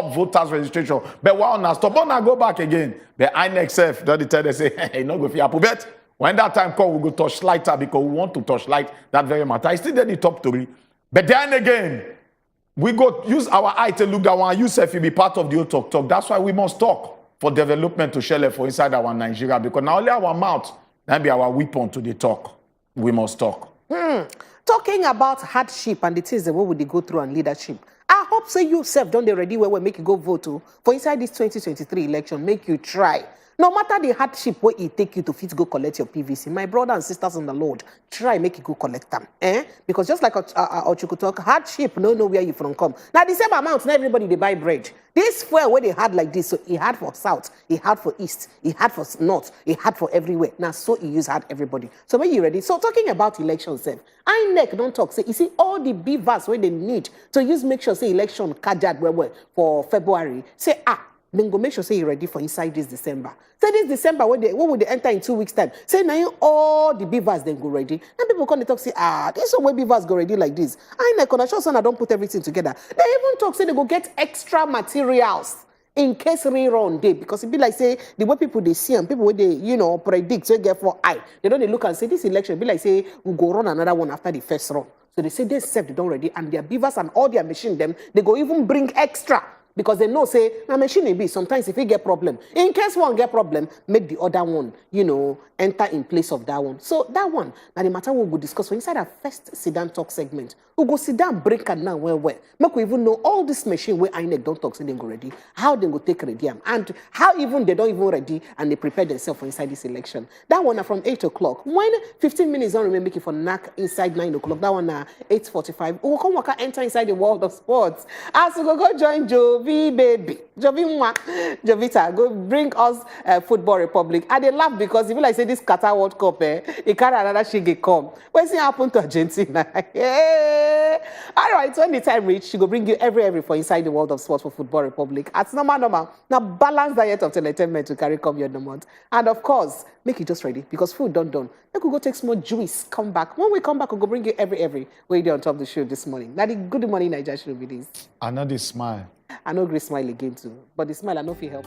voters registration. But why on stop on go back again? The INEC self, don't tell they say, hey, not go for Apple. But when that time come, we go touch lighter because we want to touch light that very matter. I still did the top 3. But then again, we go use our eye to look that one. You say if you be part of the old talk. That's why we must talk for development to share for inside our Nigeria. Because now only our mouth, that be our weapon to the talk. We must talk. Talking about hardship and the things that what would they go through and leadership. I hope say you self don't they ready where we make you go vote to for inside this 2023 election. Make you try. No matter the hardship where it take you to fit go collect your PVC, my brother and sisters in the Lord, try make you go collect them. Because just like Ochuku talk, hardship no know where you from come. Now the same amount, not everybody they buy bread. This fuel where they had like this, so it had for south, it had for east, it had for north, it had for everywhere. Now so it use had everybody. So when you ready? So talking about elections, INEC don't talk. Say you see all the beavers where they need to use make sure say election kajad where for February. Say then go make sure say you're ready for inside this December. Say this December, when would they enter in 2 weeks' time? Say now all the beavers then go ready. Then people come and talk, say, this is where beavers go ready like this. I know, when I show son, I don't put everything together. They even talk, say they go get extra materials in case rerun day. Because it be like, say, the way people they see and people where they, predict, so they get for eye. They don't look and say, this election be like, say, we'll go run another one after the first run. So they say they self they don't ready, and their beavers and all their machine them, they go even bring extra. Because they know, say, now machine may be, sometimes if you get problem, in case one get problem, make the other one, enter in place of that one. So that one, now the matter we will discuss for inside our first sit-down talk segment. We'll go sit down, break and now where. Make we even know all this machine where INEC don't talk, so they go ready, how they go take ready, and how even they don't even ready and they prepare themselves for inside this election. That one from 8 o'clock. When 15 minutes don't remember making for NAC inside 9 o'clock, that one 8:45. We'll come enter inside the world of sports. As we go join Jovi, baby. Jovita, go bring us Football Republic. And they laugh because if you like say this Qatar World Cup, it can't another shiggy come. What's it happen to Argentina? All right, when the time reach, she go bring you every for inside the world of sports for Football Republic. At normal. Now balance diet of entertainment to carry come your month. And of course, make it just ready because food done. Then we go take some more juice, come back. When we come back, we'll go bring you every way there on top of the show this morning. Now the Good Morning Naija show be this. Another smile. I know great smile again too, but the smile I know if you help.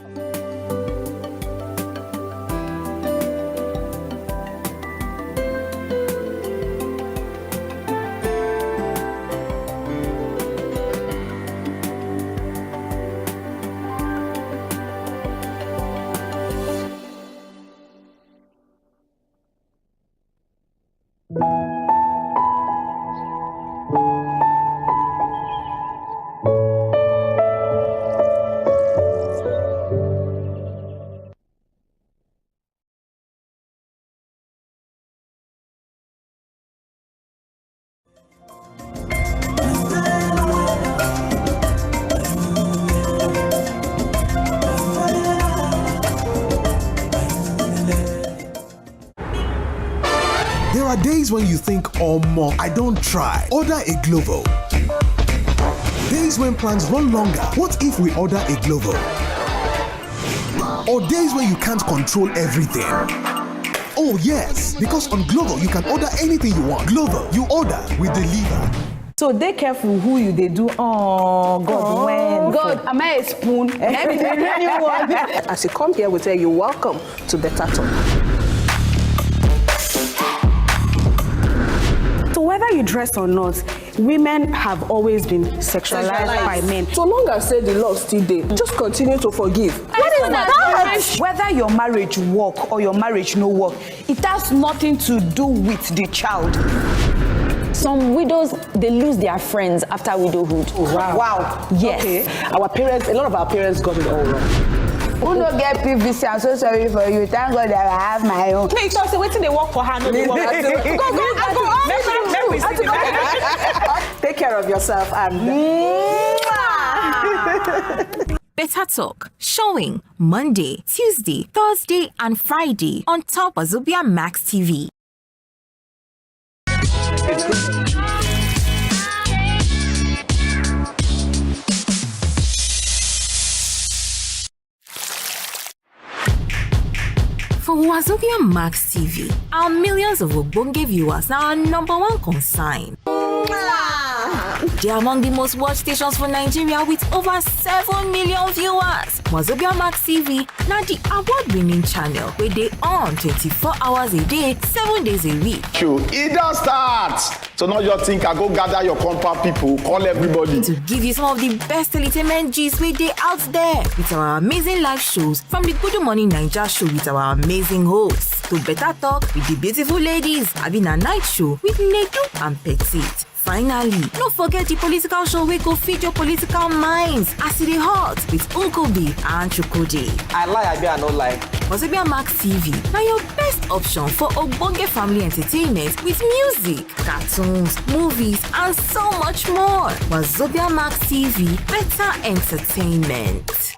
There are days when you think, oh, more, I don't try. Order a Glovo. Days when plans run longer. What if we order a Glovo? Or days when you can't control everything. Oh yes, because on Glovo you can order anything you want. Glovo, you order, we deliver. So they careful who you they do. Oh God, when God, am I a spoon? Let me tell you one. As you come here, we tell you welcome to Better Talk. So whether you dress or not, women have always been sexualized by men. So long as say the law still there, just continue to forgive. What is that? Whether your marriage work or your marriage no work, it has nothing to do with the child. Some widows, they lose their friends after widowhood. Oh, wow. Yes. Okay. Our parents, a lot of our parents got it all wrong. Who don't get PVC? I'm so sorry for you. Thank God that I have my own. Make sure say waiting they work for her, no they work. Take care of yourself and Better Talk, showing Monday, Tuesday, Thursday, and Friday on top of Wazobia Max TV. For Wazobia Max TV, our millions of Obonge viewers are our #1 concern. they are among the most watched stations for Nigeria with over 7 million viewers. Wazobia Max TV, now the award-winning channel where they on 24 hours a day, 7 days a week. Sure, it does start. So not just think I go gather your compound people, call everybody. To give you some of the best entertainment G's where they out there with our amazing live shows from the Gudu Morning Naija show with our amazing hosts. To better talk with the beautiful ladies, having a night show with Nedu and Petite. Finally, don't forget the political show where go feed your political minds as it is hot with Uncle B and Chukudi. I lie, I don't lie. Wazobia Max TV, now your best option for Ogbonge family entertainment with music, cartoons, movies, and so much more. Wazobia Max TV, better entertainment.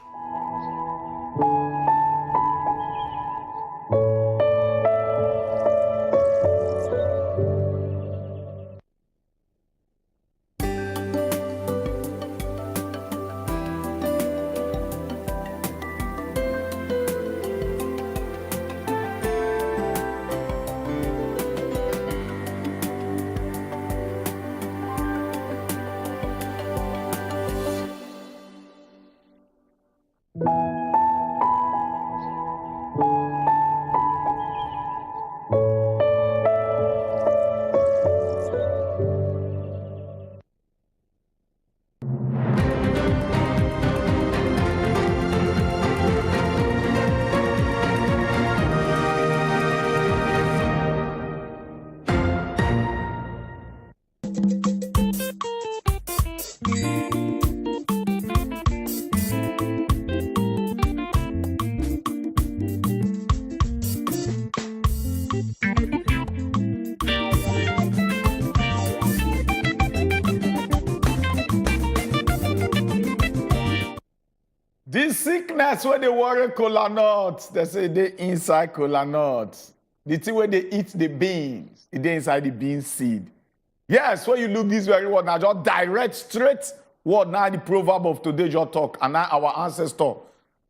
This sickness where they worry cola nuts, they say they inside cola nuts. The thing where they eat the beans, they inside the bean seed. Yes, when you look this very word, now just direct straight word now the proverb of today just talk. And now our ancestor,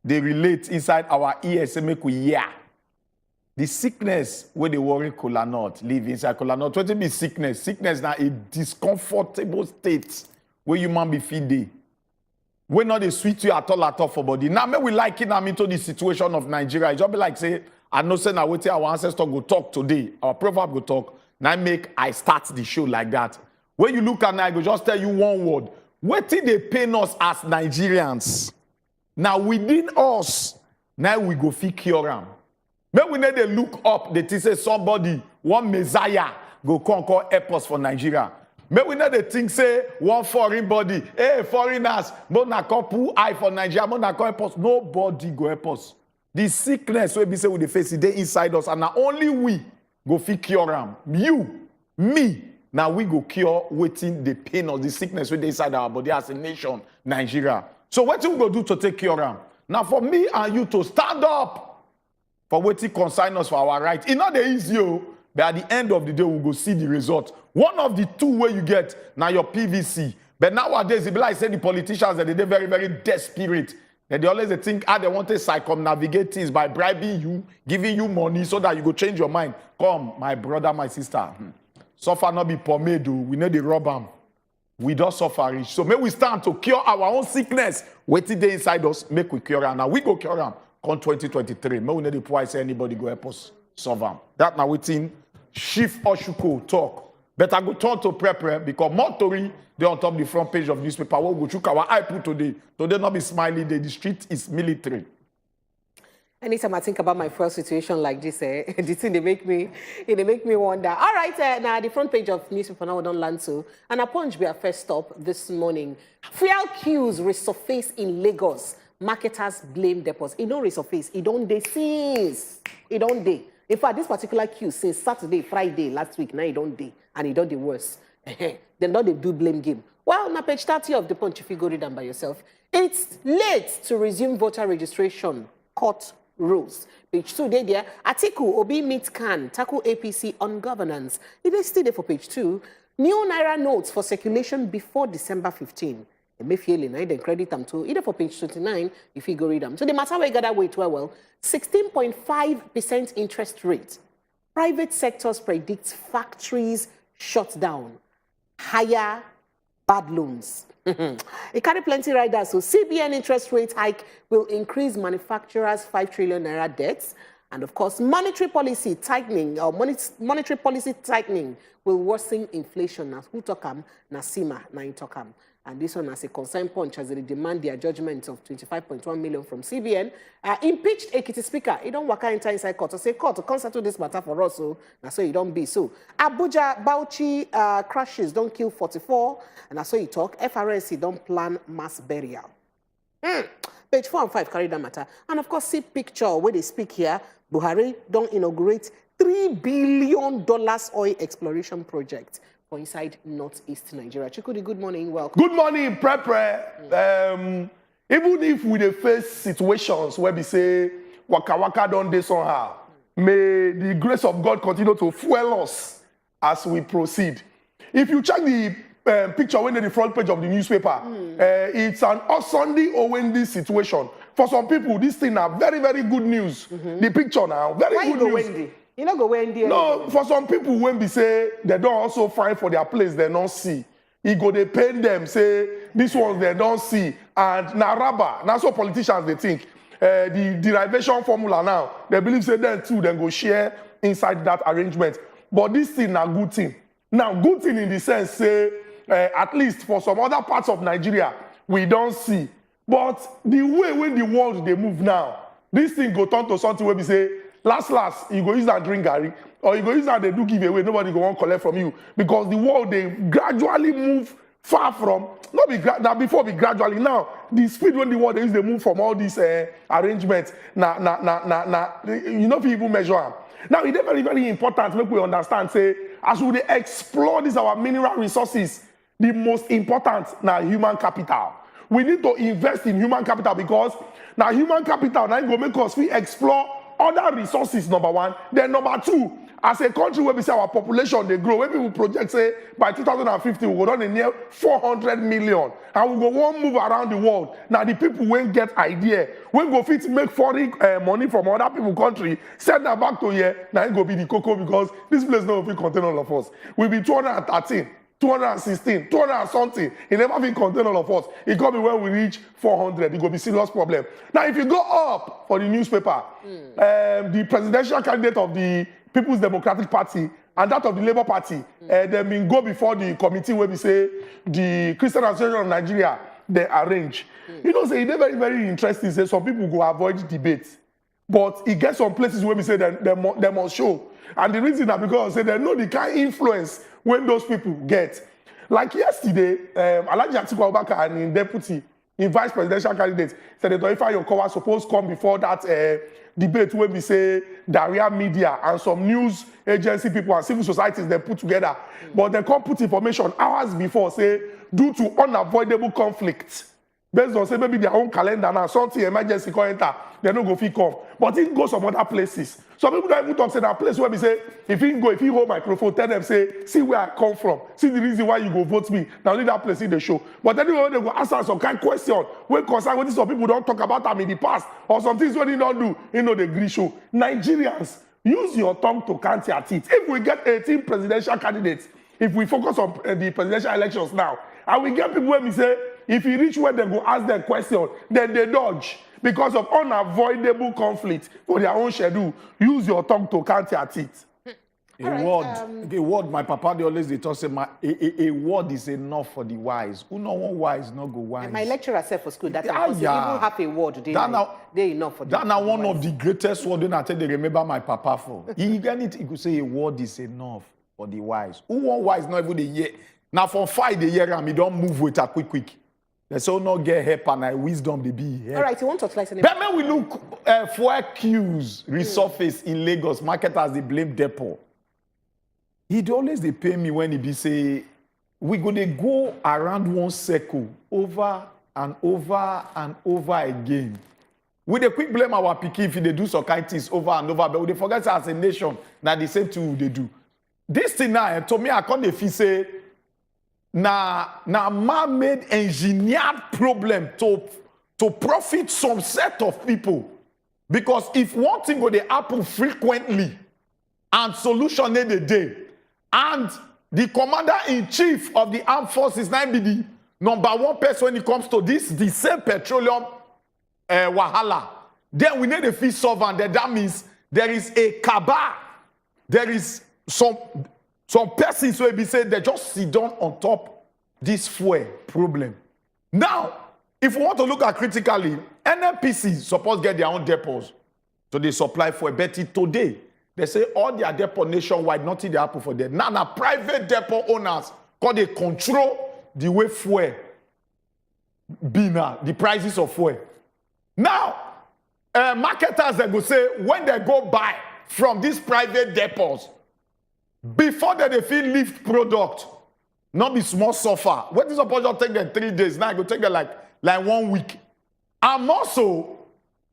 they relate inside our ears and make we hear. The sickness where they worry cola nut, live inside cola nut. What be sickness? Sickness now a discomfortable state where human be feeding. We not they sweet you at all for body. Now, me we like it now into the situation of Nigeria. It just be like say, I know say now wait our ancestor go talk today. Our proverb go talk. Now I start the show like that. When you look at now, I go just tell you one word. What did they pain us as Nigerians? Now within us, now we go fit cure am. When we need to look up, they say somebody, one Messiah, go conquer help us for Nigeria. May we not think say one foreign body, hey foreigners, but na couple eye for Nigeria, but na help us. Nobody go help us. The sickness we be say with the face they inside us, and now only we go fit cure am. You, me, now we go cure waiting the pain of the sickness with inside our body as a nation, Nigeria. So what we go do to take cure am? Now for me and you to stand up for waiting consign us for our right. It's not the easy. But at the end of the day, we'll go see the result. One of the two way you get, now your PVC. But nowadays, it be like say the politicians that they're very, very desperate. And they always think how they want to circumnavigate things by bribing you, giving you money so that you go change your mind. Come, my brother, my sister. Suffer not be pomade. We need the rubber. We don't suffer rich. So may we stand to cure our own sickness. Waiting there inside us, make we cure them. Now we go cure them. Come 2023. May we need the price anybody go help us solve them. That now waiting. Chief Oshuko talk. But I go turn to prepare because more story they on top the front page of newspaper. What go check our eye put today. Today not be smiling day. The street is military. Anytime I think about my first situation like this, this thing they make me wonder. All right, now the front page of newspaper now we don't land so. And a punch be our first stop this morning. Fuel queues resurface in Lagos. Marketers blame depots. It don't resurface. It don't day since. It don't day. In fact, this particular queue since Saturday, Friday, last week, now it don't day. And it don't the worse. Then not they do blame game. Well, now page 30 of the Punch, if you go read them by yourself. It's late to resume voter registration. Court rules. Page 2, there. Atiku, Obi meets Khan, tackle APC on governance. It is still there for page 2. New Naira notes for circulation before December 15. Emefiele, then credit them to either for page 29, if you go read them. So the matter we gotta wait well. 16.5% interest rate. Private sectors predicts factories shut down. Higher bad loans. It carry plenty riders. So CBN interest rate hike will increase manufacturers' 5 trillion naira debts. And of course, monetary policy tightening will worsen inflation. As who talk am? Nasima na talk am. And this one as a concern punch as they demand their judgment of 25.1 million from CBN. Impeached Ekiti speaker. He don't work inside court to say court to come settle this matter for us. So that's so you don't be so. Abuja Bauchi crashes don't kill 44. And that's so you talk. FRSC don't plan mass burial. Page 4 and 5 carry that matter. And of course, see picture where they speak here. Buhari don't inaugurate $3 billion oil exploration project for inside northeast Nigeria. Chikudi, good morning, welcome. Good morning, Prepre. Even if we dey face situations where we say waka waka don dey somehow, may the grace of God continue to fuel us as we proceed. If you check the picture when the front page of the newspaper, it's an Sunday or Wendy situation. For some people, this thing are very, very good news. The picture now, very Why good you go news. Wendy? You not go Wendy. No, for some people, when we say they don't also find for their place, they don't see. He go they paint them, say this one they don't see. And na rubber, now so politicians they think. The derivation formula now, they believe say then too, then go share inside that arrangement. But this thing na good thing. Now, good thing in the sense, say, at least for some other parts of Nigeria, we don't see. But the way when the world they move now, this thing go turn to something where we say, last, you go use that drink Gary, or you go use that they do give away, nobody go want collect from you. Because the world, they gradually move far from, not be now before be gradually, now, the speed when the world they use, they move from all these arrangements, you know people measure them. Now, it's very, very important to make we understand, say, as we explore these our mineral resources, the most important now human capital. We need to invest in human capital because now human capital now go make us explore other resources, number one. Then number two, as a country where we say our population they grow, when people project say by 2050 we go down near 400 million, and we go one move around the world. Now the people won't get idea, when go fit make foreign money from other people country, send that back to here. Now it go be the cocoa because this place no fit contain all of us. We be 213. 216, 200 and something. It never been contain all of us. It got me when we reach 400. It will be serious problem. Now, if you go up for the newspaper, the presidential candidate of the People's Democratic Party and that of the Labour Party, they been go before the committee where we say the Christian Association of Nigeria, they arrange. You know, say it's very, very interesting. Say some people go avoid debate. But it gets some places where we say they must show. And the reason is because say they know the kind of influence when those people get. Like yesterday, Alhaji Atiku Abubakar and deputy, in vice presidential candidate, Senator Ifeanyi Okowa supposed to come before that debate where we say Daria media and some news agency people and civil societies they put together. But they can't put information hours before, say, due to unavoidable conflicts. Based on say maybe their own calendar now, something emergency can enter, they don't go fit come. But it goes some other places. Some people don't even talk say that place where we say, if you hold microphone, tell them say, see where I come from, see the reason why you go vote me. Now leave that place in the show. But anyway, they go answer some kind of question when concern what some people don't talk about them in the past, or some things when they don't do, you know the agree show. Nigerians, use your tongue to count your teeth. If we get 18 presidential candidates, if we focus on the presidential elections now, and we get people when we say, if you reach where they go ask them question, then they dodge because of unavoidable conflict for their own schedule. Use your tongue to count your teeth. A word, my papa, they always they talk say, a word is enough for the wise. Who no one wise, no go wise. My lecturer said for school that Yeah. even half a word, they enough for that. Now one of the greatest words when I tell they remember my papa for. He get it, he could say a word is enough for the wise. Who one wise not even the year. Now for 5 the year and he don't move with a quick. They say not get help and wisdom they be help. All right, you want to slice But when we look for queues resurface in Lagos, marketers they blame depot. He'd always they pay me when he be say we gonna go around one circle over and over and over again. We dey quick blame our pikin if they do some kind of things over and over, but we dey forget as a nation that the same thing they do. This thing now, to me, I can't feel say na man-made engineered problem to profit some set of people. Because if one thing go dey happen frequently and solution in the day, and the commander-in-chief of the armed forces, now be the number one person when it comes to this, the same petroleum wahala. Then we need a fee solve, and that means there is a cabal. There is some persons who will be saying they just sit down on top this fuel problem. Now, if we want to look at critically, NNPC supposed to get their own depots. So they supply fuel. But today, they say all their depot nationwide, nothing they happen for them. Now, private depot owners, because they control the way fuel be now, the prices of fuel. Now, marketers, they go say, when they go buy from these private depots, before they feel lift product, not be small suffer. What is supposed to take them 3 days? Now it will take them like 1 week. And also,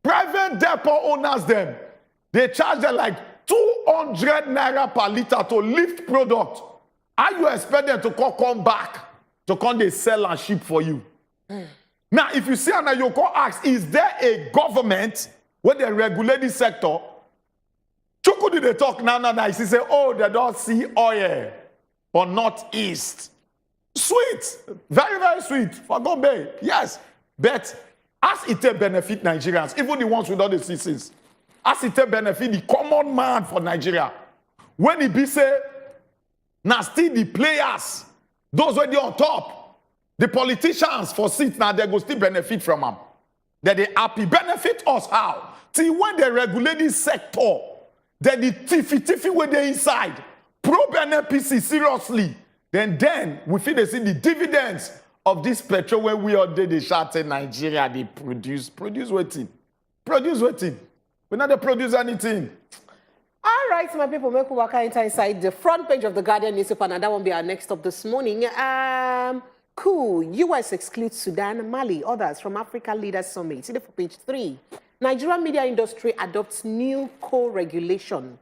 private depot owners them, they charge them like 200 naira per liter to lift product. How you expect them to come back to come they sell and ship for you? Now, if you see and you go ask, is there a government where they regulate this sector? Chukwudi they talk now. He say, oh, they don't see oil or northeast. Sweet, very, very sweet for Gombe, yes. But as it benefit Nigerians, even the ones without the citizens, as it benefit the common man for Nigeria, when it be say, now still the players, those who are on top, the politicians for seats now, they go still benefit from them. That they happy. Benefit us how? Till when they regulate this sector, then the tiffy where they inside, probe NNPC seriously, then we feel they see the dividends of this petrol when we all did the shout in Nigeria, they produce waiting. We not they produce anything. All right, my people, make we inside the front page of the Guardian newspaper, and that won't be our next stop this morning. Cool. U.S. excludes Sudan, Mali, others from Africa Leaders Summit. See it for page 3. Nigerian media industry adopts new co-regulation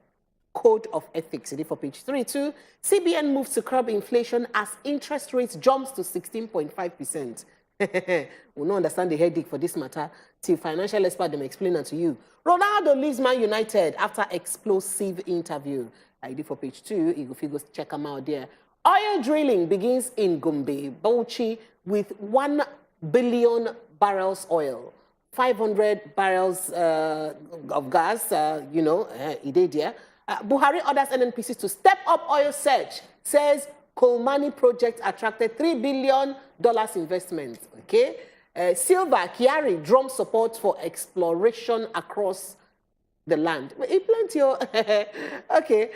code of ethics. See it for page 3 too. CBN moves to curb inflation as interest rates jumps to 16.5%. We don't understand the headache for this matter till financial expert them explain it to you. Ronaldo leaves Man United after explosive interview. I did for page 2. You go check them out there. Oil drilling begins in Gombe, Bauchi, with 1 billion barrels oil, 500 barrels of gas. He did there. Buhari orders NNPC to step up oil search. Says Kalmani project attracted $3 billion investment. Okay. Silva Kiari drums support for exploration across the land. Plenty. Okay.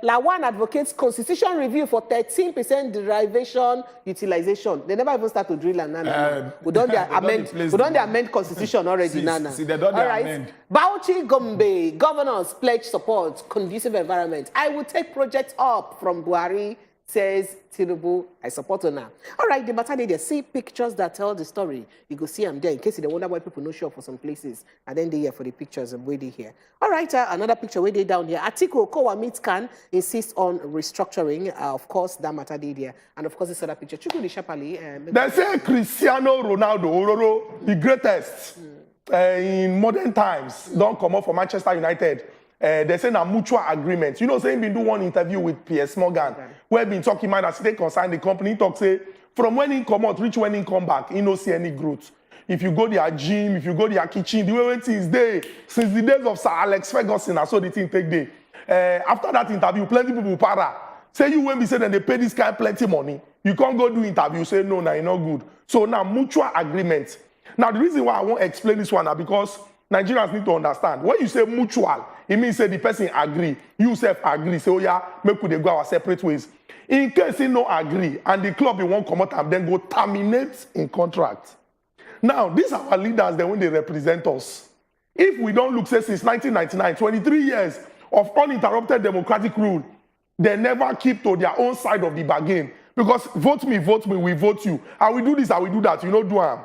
Lawan advocates constitution review for 13% derivation utilization. They never even start to drill and nana. We don't amend constitution already, nana. See, they don't amend. Bauchi Gombe governors pledge support, conducive environment. I will take projects up from Buhari, says Tinubu. I support her now. All right, the matter they see pictures that tell the story. You go see them there in case they wonder why people no show up for some places. And then they here for the pictures and where they here. All right, another picture where they down here. Atiku Kowa Mitkan insists on restructuring. Of course, that matter they there. And of course, this other picture. Chukudi Shapali. They say Cristiano Ronaldo, the greatest in modern times, don't come up for Manchester United. They say a mutual agreement. You know, saying been do one interview with P.S. Morgan, where been talking about as they concern the company. Talk say from when he come out, reach when he come back, he no see any growth. If you go to their gym, if you go to their kitchen, the way things there since the days of Sir Alex Ferguson, I saw the thing take day. After that interview, plenty people para. Say you when we say that they pay this guy plenty money, you can't go do interview. Say no, it's not good. So now mutual agreement. Now the reason why I won't explain this one is because Nigerians need to understand. When you say mutual, it means say the person agree, you self agree. Say, oh yeah, make we go our separate ways. In case he no agree and the club won't come out and then go terminate in contract. Now, these are our leaders then when they represent us. If we don't look, say, since 1999, 23 years of uninterrupted democratic rule, they never keep to their own side of the bargain. Because vote me, we vote you. I will do this, I will do that. You know, do them.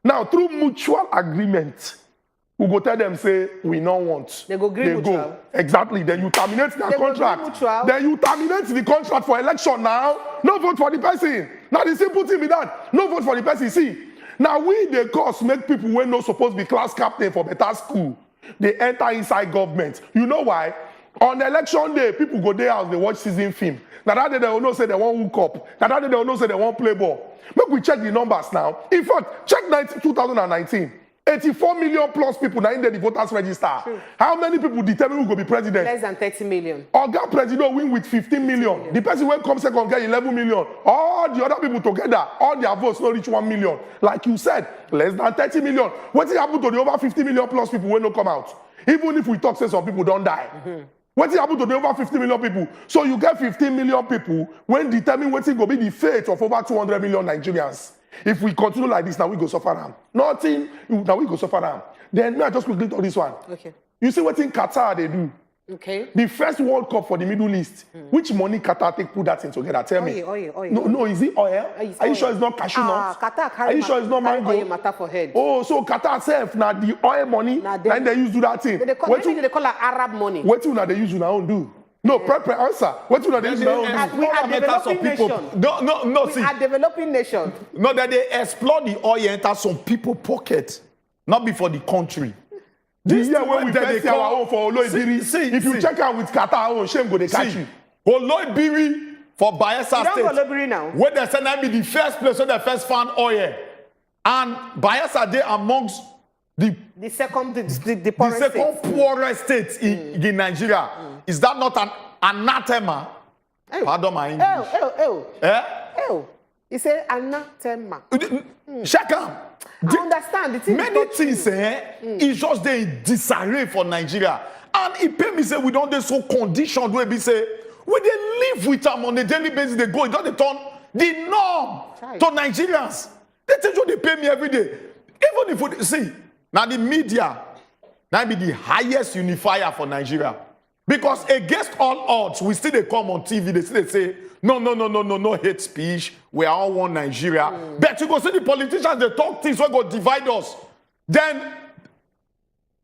Now, through mutual agreement, we go tell them, say, we don't want. They go agree mutual. Exactly. Then you terminate their contract. Then you terminate the contract for election now. No vote for the person. Now, the simple thing be that. No vote for the person. See, now we, the cause, make people who are not supposed to be class captain for better school. They enter inside government. You know why? On election day, people go there house, they watch season film. Now that day they will know say they won't hook up. Now that day they will know say they won't play ball. Make we check the numbers now. In fact, check 2019. 84 million plus people now in the voters register. True. How many people determine who will be president? Less than 30 million. Oga president win with 15 million. The person will come second get 11 million. All the other people together, all their votes not reach 1 million. Like you said, less than 30 million. What happened to the over 50 million plus people when no come out? Even if we talk, say some people don't die. What happened to the over 50 million people? So you get 15 million people when determine what's going to be the fate of over 200 million Nigerians. If we continue like this, now we go suffer them. Nothing, now we go suffer them. Then may I just quickly talk this one. Okay. You see what in Qatar they do? Okay. The first World Cup for the Middle East. Which money Qatar take put that in together? Tell me. Oil. No, is it oil? It's Are you oil. sure it's not cashew nuts? Qatar carry Are you sure it's not mango? oil matter for head. Oh, so Qatar self now the oil money, Nah, then they use do that thing. They call, maybe they call it Arab money. What you now they use now do? No, proper answer. What you now they use now do? We are developing nation. No, We see. are developing nation. No, that they explore the oil enter some people pocket, not before the country. This year when we that first our own for Oloibiri, if you check out with Qatar, own shame go they catch you. Oloibiri for Bayelsa You don't go State. Oloibiri now. Where they say that be the first place where they first found oil. And Bayelsa they amongst the The poorest second state. poorest state in Nigeria. Is that not an anathema? Ew. Pardon my English. Ew. He say anathema. Check out. I understand. The thing is Many not things is just they in disarray for Nigeria. And it pay me say we don't dey so conditioned where we say we they live with them on a daily basis. They go, it don't they turn the norm Chai. to Nigerians. They tell you they pay me every day. Even if we see now the media now be the highest unifier for Nigeria. Because against all odds, we still they come on TV, they still they say, no hate speech. We are all one Nigeria. But you go see the politicians, they talk things where go divide us. Then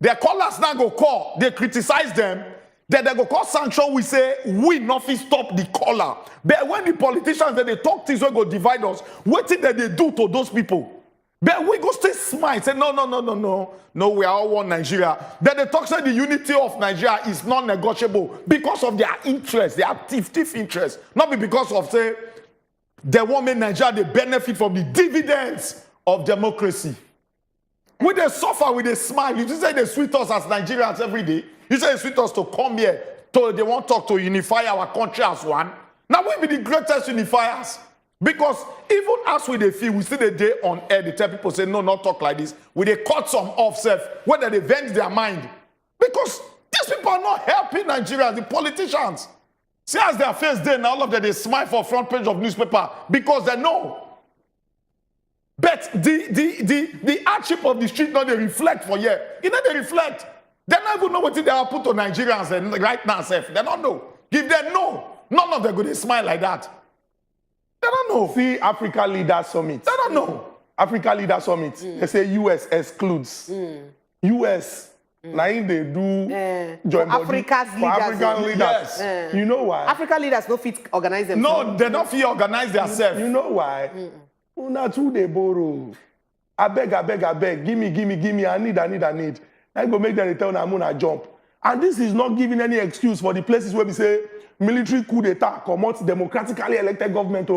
their callers now go call, they criticize them. Then they go call sanction, we say, we nothing stop the caller. But when the politicians, they talk things where go divide us, what did they do to those people? But we go stay smile, say, no, we are all one Nigeria. Then they talk say the unity of Nigeria is non-negotiable because of their interest, their thief interest. Not because of, say, they want make Nigeria, they benefit from the dividends of democracy. We they suffer, we they smile. You just say they sweet us as Nigerians every day. You say they sweet us to come here, they want to talk to unify our country as one. Now we be the greatest unifiers. Because even as we they feel, we see the day on air, they tell people say, no, not talk like this. We they cut some off self, whether they vent their mind. Because these people are not helping Nigerians, the politicians. See as their face day, now all of them, they smile for front page of newspaper because they know. But the hardship of the street, now they reflect for year. You know, they reflect. They don't even know what they have put to Nigerians right now, self. They don't know. If they know, none of them go to smile like that. They don't know. See Africa Leaders Summit. They don't know. Africa Leaders Summit. They say US excludes. US. Now they do join body Africa's for leaders. African leaders. Yes. You know why? African leaders no fit organize themselves. No, they don't feel organize themselves. You know why? Una too they borrow. I beg. Give me. I need. I go make them they tell Namuna jump. And this is not giving any excuse for the places where we say military coup d'etat, commot democratically elected government.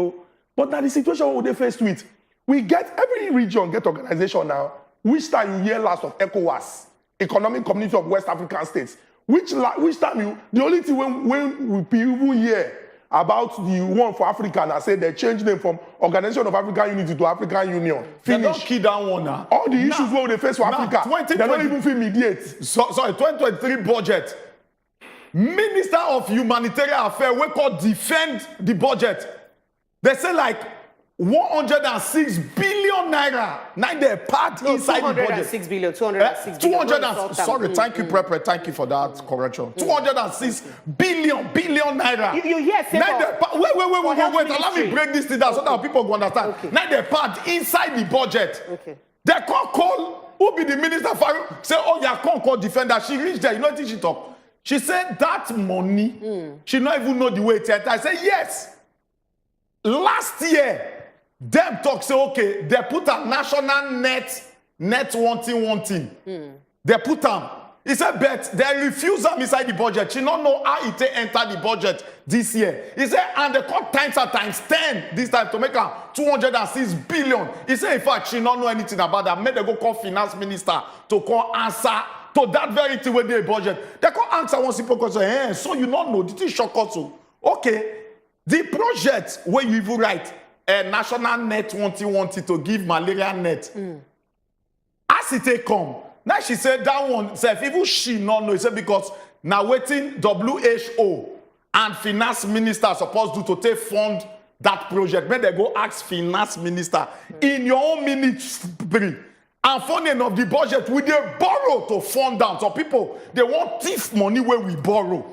But now the situation what they faced with, we get every region get organization now. Which time you hear last of ECOWAS, Economic Community of West African States? Which time you the only thing when we people hear about the one for Africa and I say they changed name from Organization of African Unity to African Union. They don't Finish. kill that one now. All the issues where they face for Africa, they don't even feel mediate. Sorry, 2023 budget. Minister of Humanitarian Affairs, we call defend the budget. They say like 106 billion naira. Now they're part inside the budget. 206 billion, 206 billion. Sorry, thank you, Prepper. Thank you for that correction. 206 billion naira. You hear say Now wait. Allow me ministry. break this thing down so that people go understand. Okay. Now they're part inside the budget. Okay. They can't call who be the minister for say, oh, you can't call defender. She reached there. You know what she talk? She said that money, she not even know the way it entered. I said, yes. Last year, them talk say, okay, they put a national net wanting. They put them. He said, but they refuse them inside the budget. She don't know how it enter the budget this year. He said, and they cut times at times 10 this time to make her 206 billion. He said, in fact, she don't know anything about that. Maybe they go call finance minister to call answer to that very thing with the budget. They call answer one simple question. Hey, so you don't know. This is shock also. Okay. The project where you even write a national net wanting to give malaria net. As it take come. Now she said that one, self, even she not know. He said because now waiting WHO and finance minister supposed to take fund that project. When they go ask finance minister in your own ministry and funding of the budget, we they borrow to fund down. So people, they want thief money where we borrow.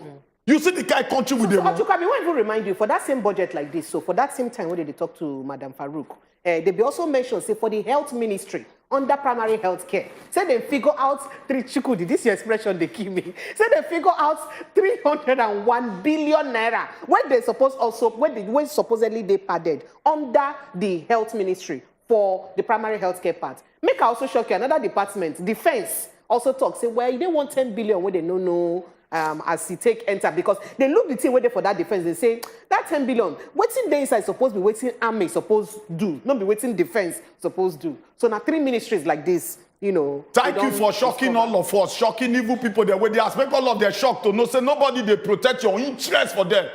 You see the kind of country with them. So, we won't even remind you, for that same budget like this, so for that same time when they talk to Madam Farouk, they be also mentioned, say, for the health ministry, under primary health care, say they figure out chikudi, this is your expression they give me, say they figure out 301 billion naira, when they suppose also, when supposedly they padded under the health ministry for the primary health care part. Make I also shock you, another department, defense, also talk, say, well, they want 10 billion where they no, as he take enter, because they look the thing where they for that defense, they say that 10 billion, waiting days I suppose be waiting army supposed do, not be waiting defense supposed do. So now 3 ministries like this, you know. Thank you for shocking all of us, shocking evil people the way they ask. Make all of their shock to know, say nobody they protect your interest for them.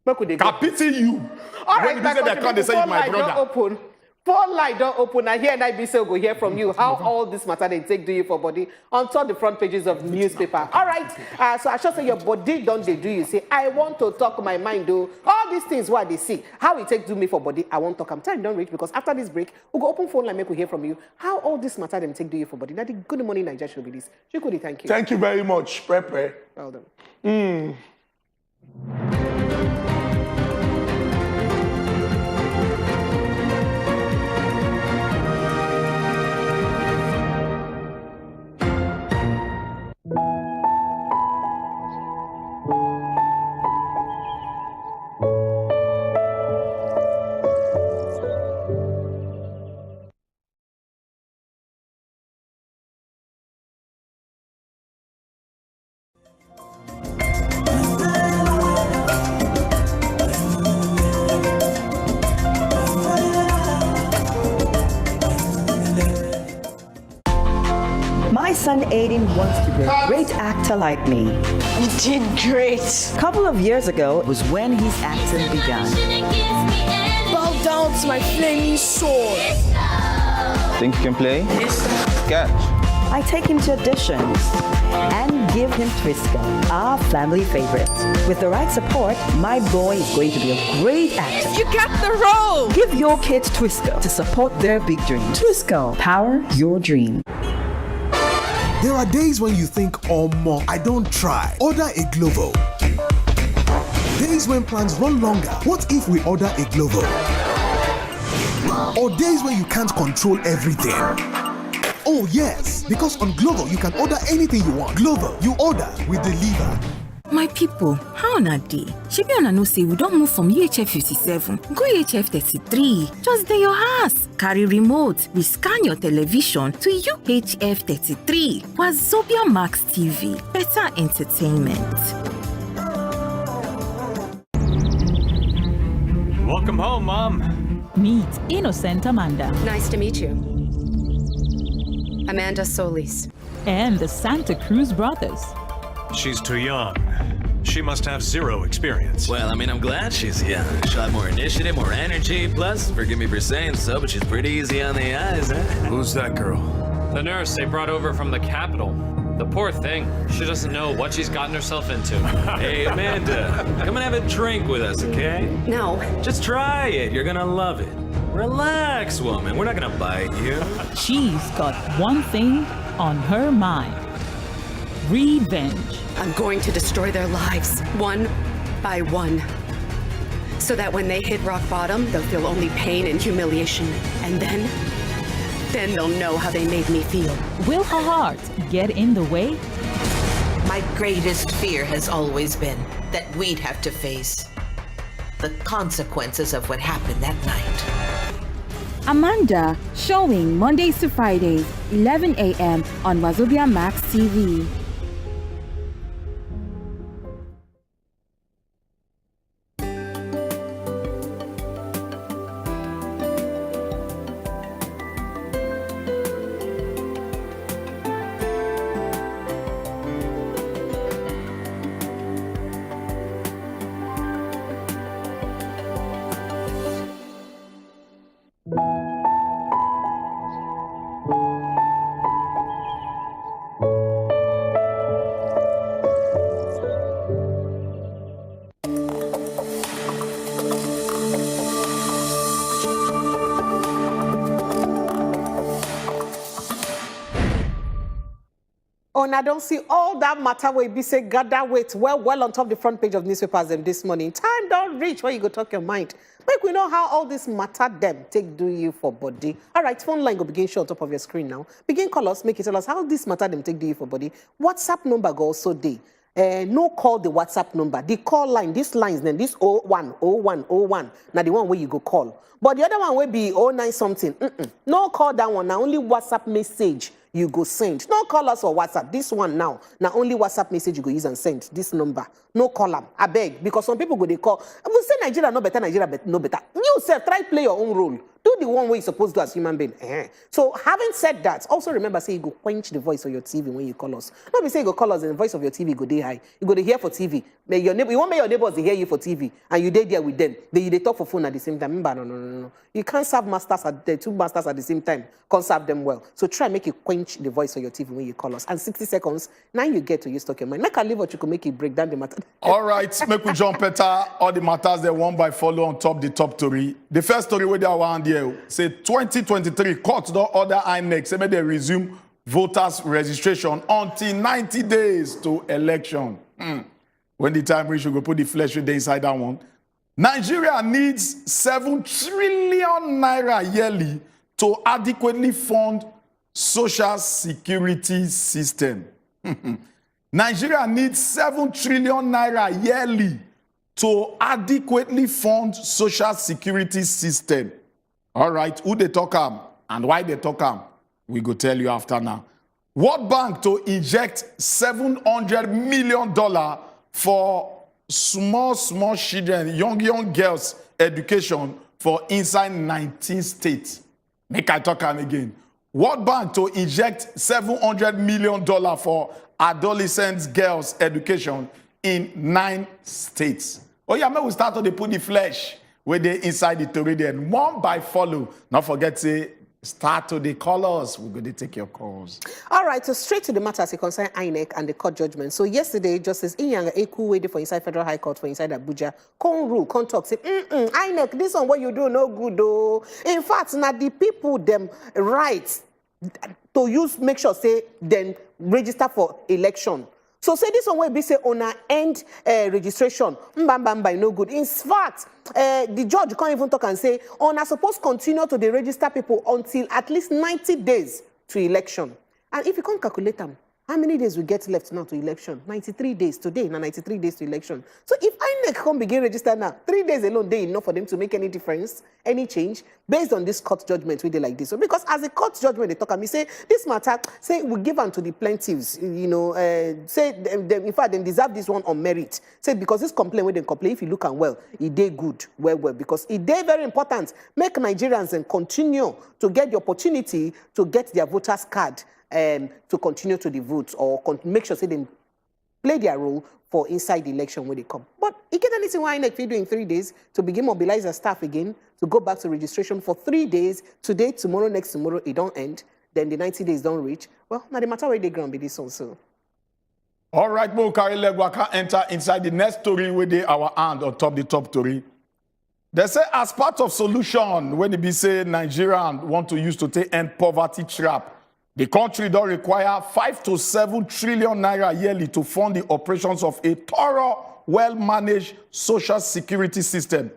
I pity you. All right, they say you my brother. Open. Phone line don't open. I hear NIBC go hear from you how all this matter they take do you for body on top the front pages of newspaper. All right. So I should say your body don't they do you say I want to talk my mind though. All these things what they see how it take do me for body. I won't talk. I'm time don't reach because after this break we'll go open phone line make we hear from you how all this matter them take do you for body. That the Good Morning Naija should be this. Chukudi, thank you. Thank you very much, Pepe. Well done. Son Aiden wants to be a great actor like me. You did great. A couple of years ago was when his acting began. Bow down to my flaming sword. Think you can play? Catch. I take him to auditions and give him Twisco, our family favorite. With the right support, my boy is going to be a great actor. You got the role! Give your kids Twisco to support their big dreams. Twisco, power your dream. There are days when you think, oh, more, I don't try. Order a Glovo. Days when plans run longer. What if we order a Glovo? Or days when you can't control everything. Oh yes, because on Glovo you can order anything you want. Glovo, you order, we deliver. My people, how na day? Shebi una know say we don't move from UHF 57, go UHF 33. Just dey your house. Carry remote, we scan your television to UHF 33. Wazobia Max TV, better entertainment. Welcome home, Mom. Meet Innocent Amanda. Nice to meet you. Amanda Solis. And the Santa Cruz brothers. She's too young. She must have zero experience. Well, I mean, I'm glad she's young. She'll have more initiative, more energy. Plus, forgive me for saying so, but she's pretty easy on the eyes, huh? Who's that girl? The nurse they brought over from the capital. The poor thing. She doesn't know what she's gotten herself into. Hey, Amanda, come and have a drink with us, okay? No. Just try it. You're gonna love it. Relax, woman. We're not gonna bite you. She's got one thing on her mind. Revenge. I'm going to destroy their lives, one by one. So that when they hit rock bottom, they'll feel only pain and humiliation. And then they'll know how they made me feel. Will her heart get in the way? My greatest fear has always been that we'd have to face the consequences of what happened that night. Amanda, showing Mondays to Fridays, 11 a.m. on Wazobia Max TV. Oh, and I don't see all that matter where be say gather wait well on top the front page of newspapers them this morning. Time don't reach where you go talk your mind. Make we know how all this matter them take do you for body. All right, phone line go begin show on top of your screen now. Begin call us, make it tell us how this matter them take do you for body. WhatsApp number go also day. No call the WhatsApp number. The call line, this lines then this 010101. Now the one where you go call. But the other one will be 09 something. No call that one. Now only WhatsApp message you go send. No call us or WhatsApp. This one now only WhatsApp message you go use and send. This number. No call them. I beg. Because some people go they call. We say Nigeria no better, Nigeria no better. You self try play your own role. Do the one way you're supposed to as human being. So having said that, also remember say you go quench the voice of your TV when you call us. Not be say you go call us and the voice of your TV go day high. You go to hear for TV. Your neighbor, you want make your neighbors hear you for TV and you there with them. They talk for phone at the same time. Remember, no. You can't serve masters at the two masters at the same time. Can't serve them well. So try make you quench the voice of your TV when you call us. And 60 seconds, now you get to use talk your mind. Make a leave what you can make it break down the matter. All right, make we jump better. All the matters they one by follow on top the top story. The first story where they are one there say 2023 court don't order INEC say may they resume voters registration until 90 days to election. When the time reach, you go put the flesh with the inside that one. Nigeria needs 7 trillion naira yearly to adequately fund social security system. Nigeria needs 7 trillion naira yearly to adequately fund social security system. All right, who they talk am and why they talk am, we go tell you after now. World Bank to inject $700 million for small children, young girls education for inside 19 states. Make I talk am again. World Bank to inject $700 million for adolescent girls education in 9 states. Oh yeah, we start to put the flesh where they inside the story then one by follow. Not forget to start to the callers. We're going to take your calls. All right, so straight to the matter as it concerns INEC and the court judgment. So yesterday, Justice Inyanga Eku waited for inside Federal High Court for inside Abuja. Con rule, con talk, say, INEC, this one what you do no good though. In fact, now the people them rights to use, make sure say then register for election. So say this one will be say on a end registration, by no good. In fact, the judge can't even talk and say on a supposed continue to the register people until at least 90 days to election. And if you can't calculate them, how many days we get left now to election? 93 days today, now 93 days to election. So if INEC can't begin register now, 3 days alone, they enough for them to make any difference, any change, based on this court judgment we did like this. So because as a court judgment, they talk and me say, this matter, say we give them to the plaintiffs, you know, say them, in fact, they deserve this one on merit. Say because this complaint, when they complain, if you look and well, it day good, well, because it day very important, make Nigerians and continue to get the opportunity to get their voters card to continue to the vote or make sure say they play their role for inside the election when they come. But you get anything why INEC do in 3 days to begin mobilize their staff again to go back to registration for 3 days. Today, tomorrow, next tomorrow, it don't end. Then the 90 days don't reach. Well, now the matter where they ground be this also. All right, we'll carry leg waka enter inside the next story where they our hand on top the top story. They say as part of solution when they be say Nigerians want to use to take end poverty trap. The country don't require 5 to 7 trillion naira yearly to fund the operations of a thorough, well-managed social security system.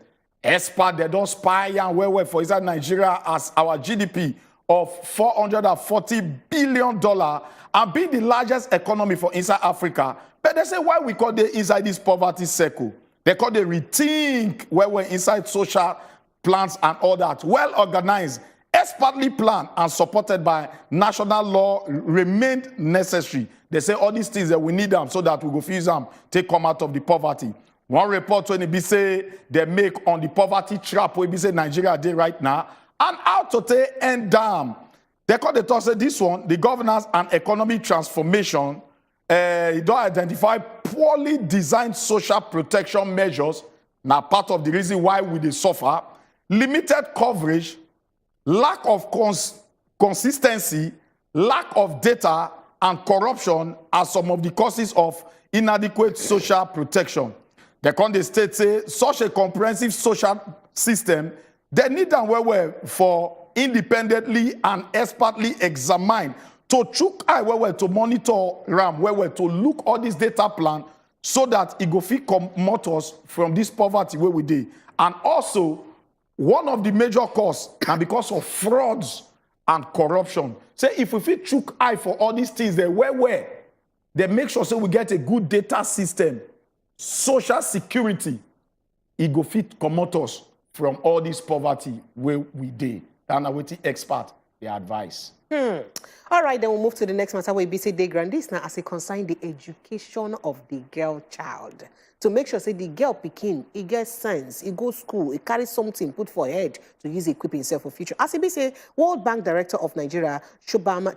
Experts, they don't spy and well for inside Nigeria as our GDP of $440 billion and being the largest economy for inside Africa. But they say why we call it inside this poverty circle. They call it rethink where we're inside social plans and all that. Well organized, expertly planned and supported by national law remained necessary. They say all these things that we need them so that we go fuse them, take come out of the poverty. One report when it be say they make on the poverty trap where be say Nigeria day right now and how to take end down. They call the talk say this one, the governance and economic transformation, it don't identify poorly designed social protection measures. Now part of the reason why we dey suffer, limited coverage, lack of consistency, lack of data, and corruption are some of the causes of inadequate social protection. The Conde State say such a comprehensive social system, they need them well for independently and expertly examine to chook eye where to monitor RAM, where to look all this data plan so that it go fit comot us from this poverty where we dey. And also, one of the major causes na because of frauds and corruption. Say if we fit chook eye for all these things, they make sure so we get a good data system, social security, it go fit comot us from all this poverty where we dey. And what the expert they advise. All right, then we'll move to the next matter where BC Day Grandis now as it concern the education of the girl child. To make sure say the girl pikin, he gets sense, he goes school, he carries something put for head to use equip himself for future. As he say, World Bank Director of Nigeria, Shubham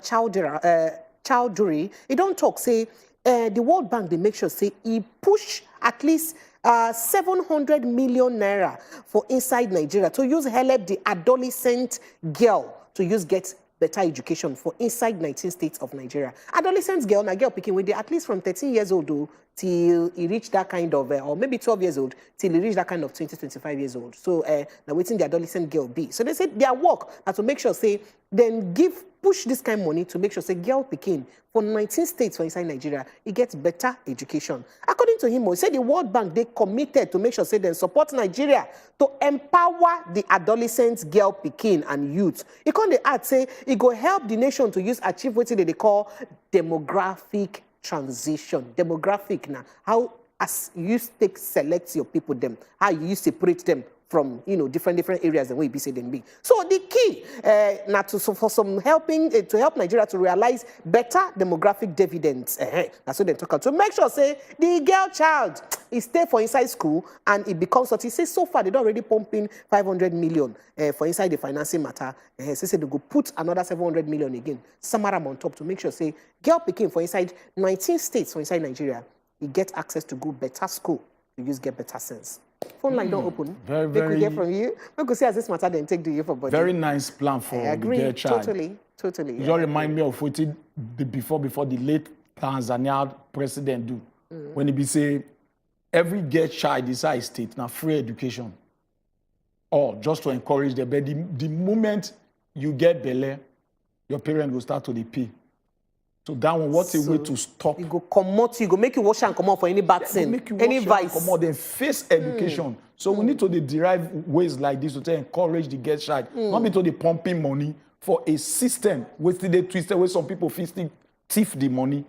Chowdhury, he don't talk, say the World Bank, they make sure say he push at least 700 million naira for inside Nigeria to use help the adolescent girl to use get better education for inside 19 states of Nigeria. Adolescent girl, na girl picking with they at least from 13 years old till he reach that kind of, or maybe 12 years old, till he reach that kind of 20, 25 years old. So now waiting the adolescent girl be. So they said their work is to make sure, say, then push this kind of money to make sure, say, girl picking for 19 states for inside Nigeria, he gets better education. According to him, he said the World Bank, they committed to make sure, say, they support Nigeria to empower the adolescent girl picking and youth. He can't add, say, it go help the nation to achieve what they call demographic transition. Demographic now, how as you select your people them, how you separate them from different areas and way be say them be. So the key now for some helping to help Nigeria to realize better demographic dividends. That's what they talk about. To make sure say the girl child is stay for inside school and it becomes what he says so far they don't already pumping 500 million for inside the financing matter. So say they go put another 700 million again, Samaram on top to make sure say girl picking for inside 19 states for inside Nigeria, he get access to go better school to get better sense. Phone line don't open. Very, we could hear from you. We could see as this matter then take the year for body. Very nice plan for the girl child. Totally. You just remind me of what before the late Tanzania president do. When he be say every girl child inside state now free education. Or just to encourage them. But the moment you get belle, your parents will start to pay. So that one, what's a way to stop? You go come out, you go make you wash and come out for any bad thing, any vice. Come out, then face education. So we need to derive ways like this to encourage the girl child. Not be to the pumping money for a system where they twisted where some people still thief the money.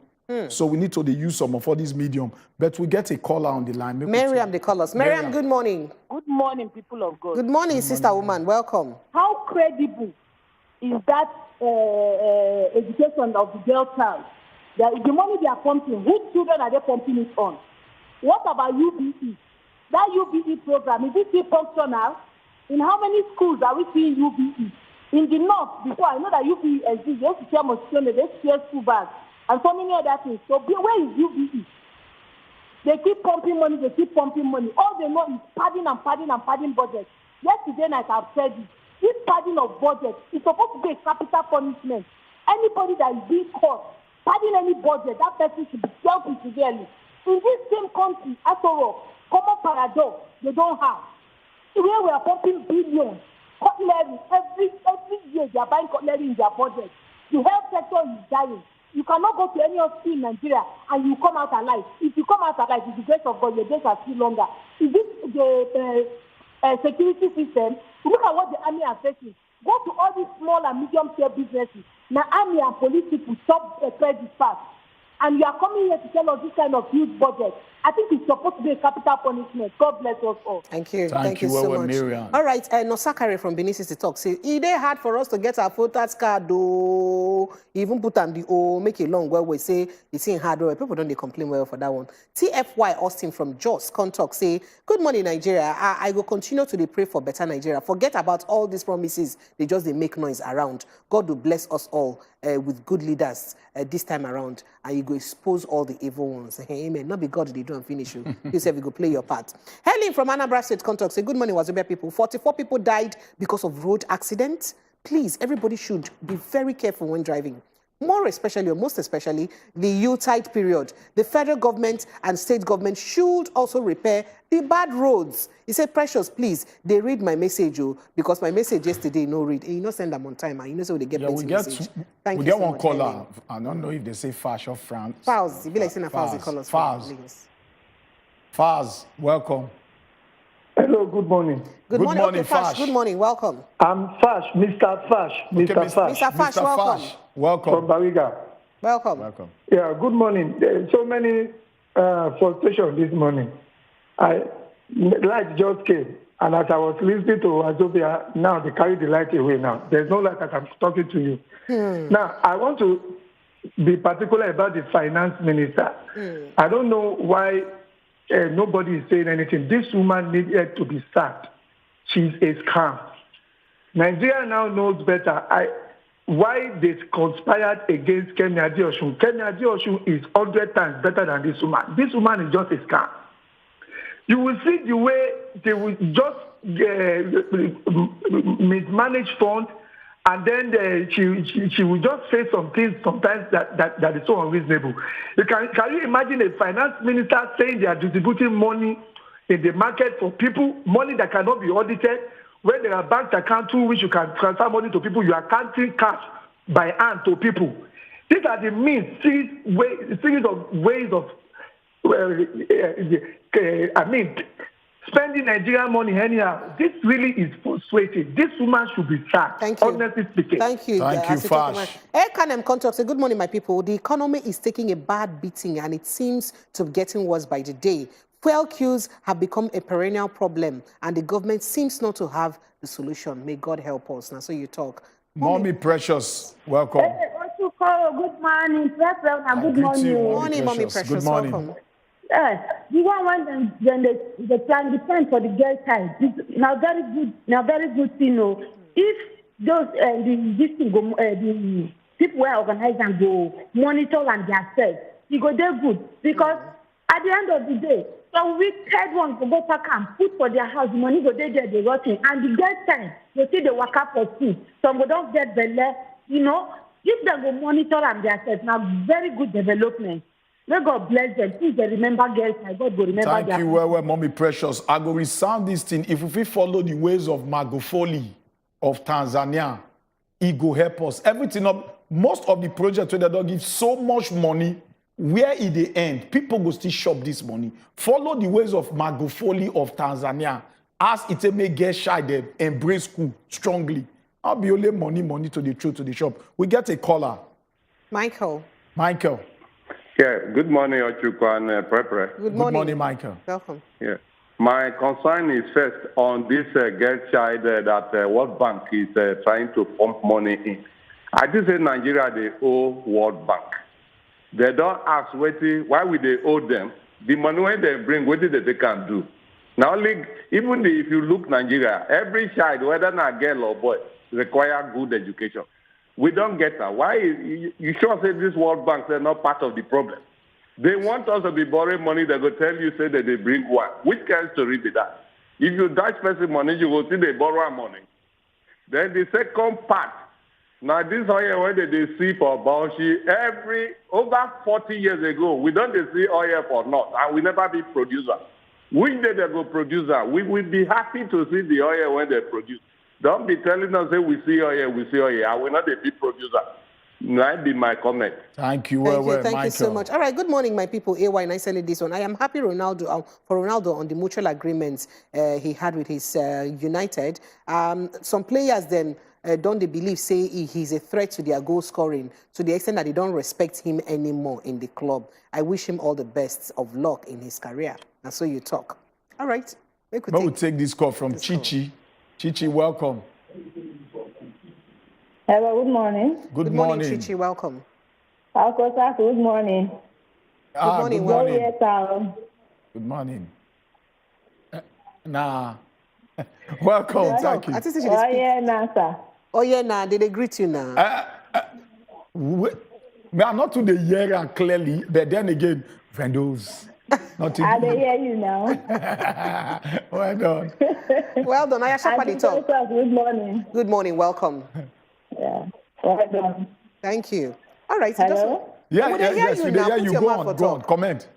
So we need to use some of all these medium. But we get a caller on the line. Miriam, they call us. Miriam, good morning. Good morning, people of God. Good morning, sister woman. Welcome. How credible is that education of the girl child? The money they are pumping, whose children are they pumping it on? What about UBE? That UBE program, is it still functional? In how many schools are we seeing UBE? In the north, before I know that UBE exists, they used to share mosquito, they used to share school bags, and so many other things. So where is UBE? They keep pumping money, All they know is padding budget. Yesterday night I've said it. This padding of budget is supposed to be a capital punishment. Anybody that is being caught padding any budget, that person should be dealt with severely. In this same country, after all, common paradox they don't have. Here we are pumping billions, cutlery, every year they are buying cutlery in their budget. The health sector is dying. You cannot go to any hospital in Nigeria and you come out alive. If you come out alive, with the grace of God, your days are still longer. Is this the security system? Look at what the army are facing. Go to all these small and medium-scale businesses. Now, army and police people stop credit fast. And you are coming here to tell us this kind of huge budget. I think it's supposed to be a capital punishment. God bless us all. Thank you. Thank you so much. Miriam. All right, Nosakare from Benin City talk. Say, it is hard for us to get our voters card, though. Even put on the make it long where we say it's in hard work. People don't complain well for that one. TFY Austin from Jos Contact say, good morning, Nigeria. I will continue to pray for better Nigeria. Forget about all these promises. They make noise around. God will bless us all with good leaders this time around. And you go expose all the evil ones. Amen. Not be God they do and finish you. You say you go play your part. Helen from Anambra State Contact say, good morning, Wazobia people. 44 people died because of road accidents. Please, everybody should be very careful when driving. more especially, or most especially, the Yuletide period. The federal government and state government should also repair the bad roads. He said, Precious, please, they read my message, because my message yesterday no read. And you know send them on time, and you know so they get message. Thank we you get so one much, caller. Helen. I don't know if they say Fash or France. Faz, it be like saying a Faz, they call us. Faz. Faz, welcome. Hello, good morning. Good morning, okay, Fash. Good morning, welcome. I'm Fash, Mr. Fash. Okay, Mr. Fash. Mr. Fash, welcome. Welcome. From Bariga. Welcome. Yeah, good morning. There's so many frustrations this morning. Light just came, and as I was listening to Wazobia, now they carry the light away now. There's no light as I'm talking to you. Now, I want to be particular about the finance minister. I don't know why nobody is saying anything. This woman needed to be sacked. She's a scam. Nigeria now knows better why they conspired against Kemi Adeosun. Kemi Adeosun is 100 times better than this woman. This woman is just a scam. You will see the way they will just mismanage funds, and then she will just say some things sometimes that is so unreasonable. Can you imagine a finance minister saying they are distributing money in the market for people, money that cannot be audited, when there are bank accounts through which you can transfer money to people, you are counting cash by hand to people. These are the means, series of ways of spending Nigerian money anyhow. This really is frustrating. This woman should be sacked. Thank you. Honestly speaking. Thank you. Fash. Ekanem Contox, good morning, my people. The economy is taking a bad beating, and it seems to be getting worse by the day. Fuel queues have become a perennial problem, and the government seems not to have the solution. May God help us. Now, so you talk. Mommy Precious, welcome. Good morning, Precious, and good morning. Morning, Mommy Precious. Good morning. Welcome. The one when the plan depends for the girl child. Now very good thing. If those the people who organize and go monitor and themselves, it go there good, because at the end of the day, some wicked ones go back and put for their house, money go there, they rotting, and the girl child you see they work up for food. Some go don't get belly, if they go monitor and themselves, now very good development. May God bless them. Please remember girls. My God will remember them. Thank you, well, Mommy Precious. I go resound this thing. If we follow the ways of Magufuli of Tanzania, it go help us. Everything up. Most of the projects where they don't give so much money, where in the end, people go still shop this money. Follow the ways of Magufuli of Tanzania. As it may get shy, they embrace school strongly. I'll be only money to the truth to the shop. We get a caller. Michael. Yeah, good morning, Ochukwu and Prepre. Good morning, Michael. Welcome. Yeah. My concern is first on this girl child that World Bank is trying to pump money in. I just say Nigeria, they owe World Bank. They don't ask why would they owe them? The money when they bring, what did they can do? Now, even if you look Nigeria, every child, whether not girl or boy, require good education. We don't get that. Why? You sure say this World Bank, they're not part of the problem. They want us to be borrowing money. They go tell you, say that they bring one. Which kind of story is that? If you dash person money, you will see they borrow money. Then the second part, now this oil, when they see for Bauchi, over 40 years ago, we don't see oil for North, and we never be producer. Which day they go producer? We will be happy to see the oil when they produce. Don't be telling us, say, we see oil. I will not be a big producer. That be my comment. Thank you, Thank you so much. All right, good morning, my people. AY, and I said this one. I am happy for Ronaldo on the mutual agreements he had with his United. Some players then don't they believe, say he's a threat to their goal scoring to the extent that they don't respect him anymore in the club. I wish him all the best of luck in his career. And so you talk. All right. We'll take this call from Chichi. Chichi, welcome. Hello, good morning. Good morning, Chichi, welcome. Good morning. Good morning. Good morning. Welcome, thank you. Did they greet you now? I'm not to the year and clearly, but then again, vendors. I hear you now. Well done. Well done. Good morning. Good morning. Welcome. Yeah. Well done. Thank you. All right. Hello? Yeah, We dey hear yes, you we now. hear Put you. your Go mouth on, for go on, talk. comment.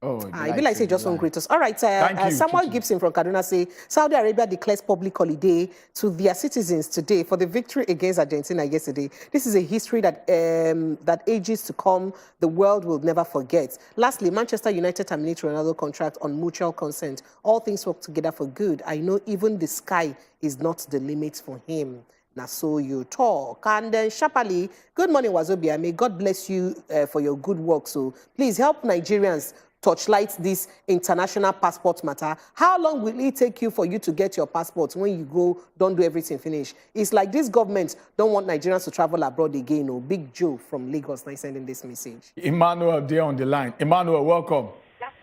Oh, I be like say just on greatest. All right, Thank you, Samuel Chichi. Gibson from Kaduna say Saudi Arabia declares public holiday to their citizens today for the victory against Argentina yesterday. This is a history that that ages to come the world will never forget. Lastly, Manchester United terminate Ronaldo contract on mutual consent. All things work together for good. I know even the sky is not the limit for him. Now, so you talk. And then Shapali, good morning, Wazobia. May God bless you for your good work. So please help Nigerians torchlight this international passport matter. How long will it take you for you to get your passport when you go, don't do everything finish? It's like this government don't want Nigerians to travel abroad again. Oh, Big Joe from Lagos now sending this message. Emmanuel there on the line. Emmanuel, welcome.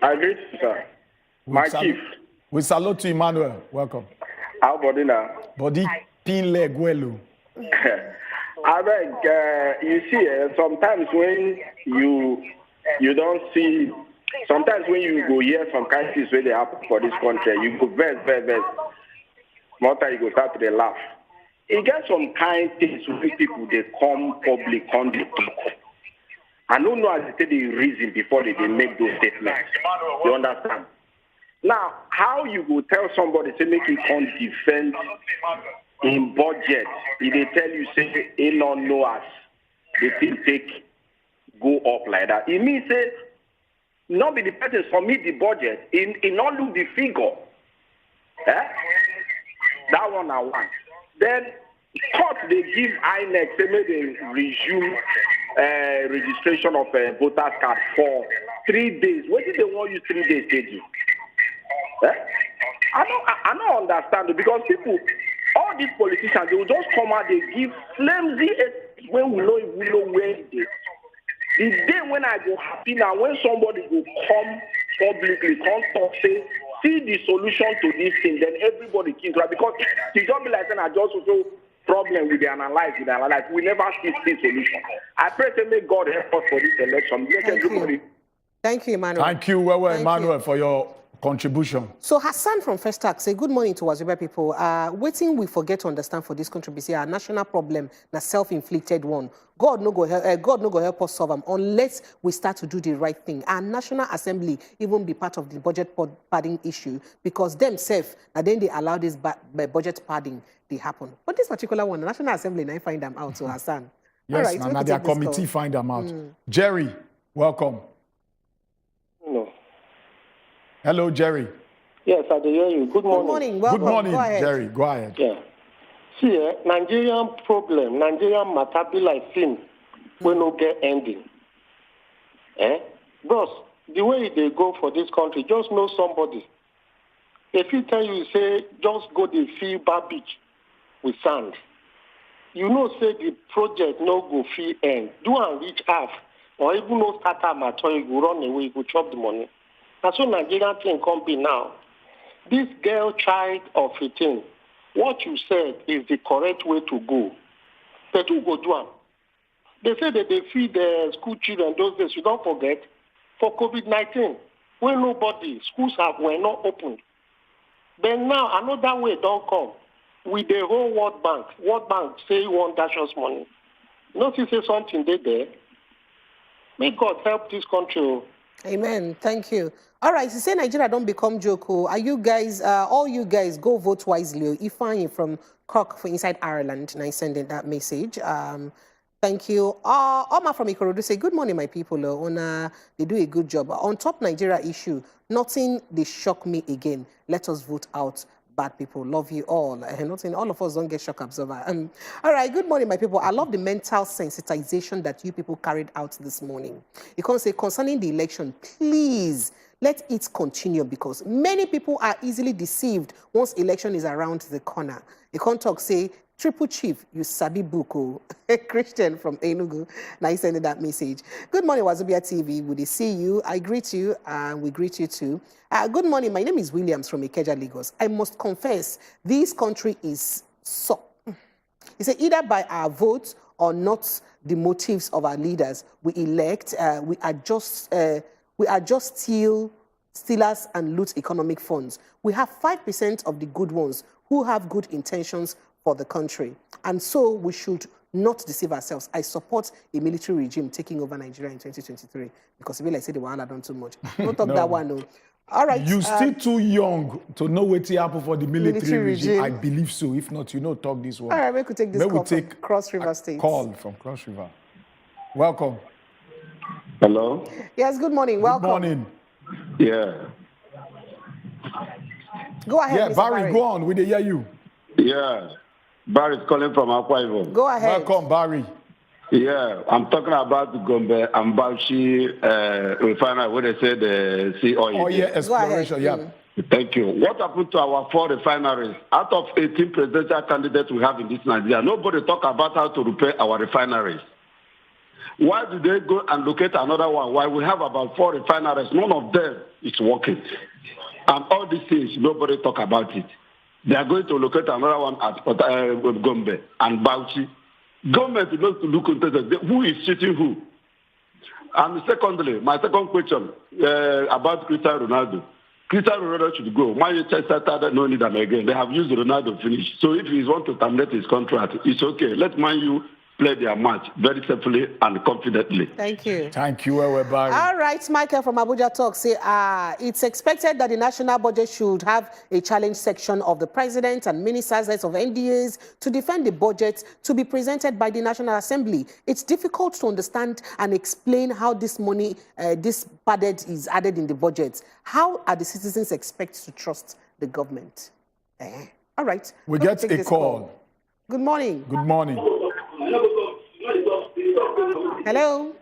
I greet you, sir. My chief. We salute to Emmanuel. Welcome. How body now? Body pin leg well. I beg, you see, sometimes when you don't see, sometimes when you go hear some kind of things where they happen for this country, you go vex. More time you go start to laugh. It gets some kind things when people they come public on the talk. I don't know as they say the reason before they make those statements. You understand? Now, how you go tell somebody say make you come defend in budget, if they tell you say he not know us, the thing take go up like that. It means say not be the person submit the budget, it not look the figure. That one I want. Then court they give INEC, say make they resume registration of a voter card for 3 days. What did they want you 3 days to do? I don't understand it because people, all these politicians, they will just come out, they give flimsy when we know where it is. The day when I go happy now, when somebody will come publicly, come talk, say, see the solution to this thing, then everybody keeps right. Because it just be like saying I just also problem with the analyze. We never see the solution. I pray to make God help us for this election. Make everybody. Thank you, Emmanuel. Thank you, Emmanuel, for your contribution. So Hassan from First Tax say good morning to Wazobia people. Waiting we forget to understand for this country, say our national problem, na self-inflicted one. God no go help us solve them unless we start to do the right thing. Our National Assembly even be part of the budget padding issue because themselves, and then they allow this budget padding they happen. But this particular one, the National Assembly, now find them out. So Hassan. Yes, all right, now their committee find them out. Jerry, welcome. No. Hello, Jerry. Yes, I can hear you. Good morning. Good morning. Welcome. Good morning, go ahead. Jerry. Go ahead. Yeah. See, Nigerian problem, Nigerian matter be like film we no get ending. Bros, the way they go for this country, just know somebody. If he tell you, say, just go the field bar beach with sand, you know, say the project no go fee end. Do and reach half, or even no start am at all, you go run away, you go chop the money. That's what Nigerian thing can be now. This girl child of 18, what you said is the correct way to go. They do go do am. They say that they feed the school children those days. You don't forget, for COVID-19, when schools were not opened. But now another way don't come. With the whole World Bank say you want dash us money. Not say something there. May God help this country. Amen. Thank you. All right, you say Nigeria don't become Joko. Are you guys, all you guys, go vote wisely. Ifeanyi from Cork for Inside Ireland, and I sending that message. Thank you. Oma from Ikorodu say, good morning, my people. They do a good job. On top Nigeria issue, nothing they shock me again. Let us vote out bad people. Love you all. Nothing, all of us don't get shock absorber. All right, good morning, my people. I love the mental sensitization that you people carried out this morning. You can say, concerning the election, please, let it continue because many people are easily deceived once election is around the corner. You can't talk, say, Triple Chief, you sabi buko. Christian from Enugu. Now he's sending that message. Good morning, Wazobia TV. Would they see you? I greet you, and we greet you too. Good morning. My name is Williams from Ikeja, Lagos. I must confess, this country is so. He said either by our votes or not the motives of our leaders we elect. We are just stealers and loot economic funds. We have 5% of the good ones who have good intentions for the country. And so we should not deceive ourselves. I support a military regime taking over Nigeria in 2023 because if I say the wahala done too much. Don't talk that one, no. All right. You still too young to know what happened for the military regime. I believe so. If not, you know, talk this one. All right, we could take this call from Cross River State. Call from Cross River. Welcome. Hello. Yes, good morning. Welcome. Good morning. Yeah. Go ahead, yeah, Mr. Barry, go on. We did hear you. Yeah. Barry's calling from Akwa Ibom. Go ahead. Welcome, Barry. Yeah, I'm talking about the Gombe and Bauchi refinery where they say the sea oil. Oh, yeah, exploration, yeah. Thank you. What happened to our 4 refineries? Out of 18 presidential candidates we have in this Nigeria, nobody talk about how to repair our refineries. Why do they go and locate another one? Why we have about 4 refineries, none of them is working. And all these things, nobody talk about it. They are going to locate another one at Gombe and Bauchi. Government is not to look into that. Who is cheating who? And secondly, my second question about Cristiano Ronaldo. Cristiano Ronaldo should go. Manchester started no need them again. They have used Ronaldo finish. So if he wants to terminate his contract, it's okay. Let Man U play their match very safely and confidently. Thank you. Thank you, Barry. All right, Michael from Abuja Talk say it's expected that the national budget should have a challenge section of the president and ministers, heads of NDAs to defend the budget to be presented by the National Assembly. It's difficult to understand and explain how this money, this budget is added in the budget. How are the citizens expected to trust the government? All right. We get a call. Good morning. Good morning. Hello.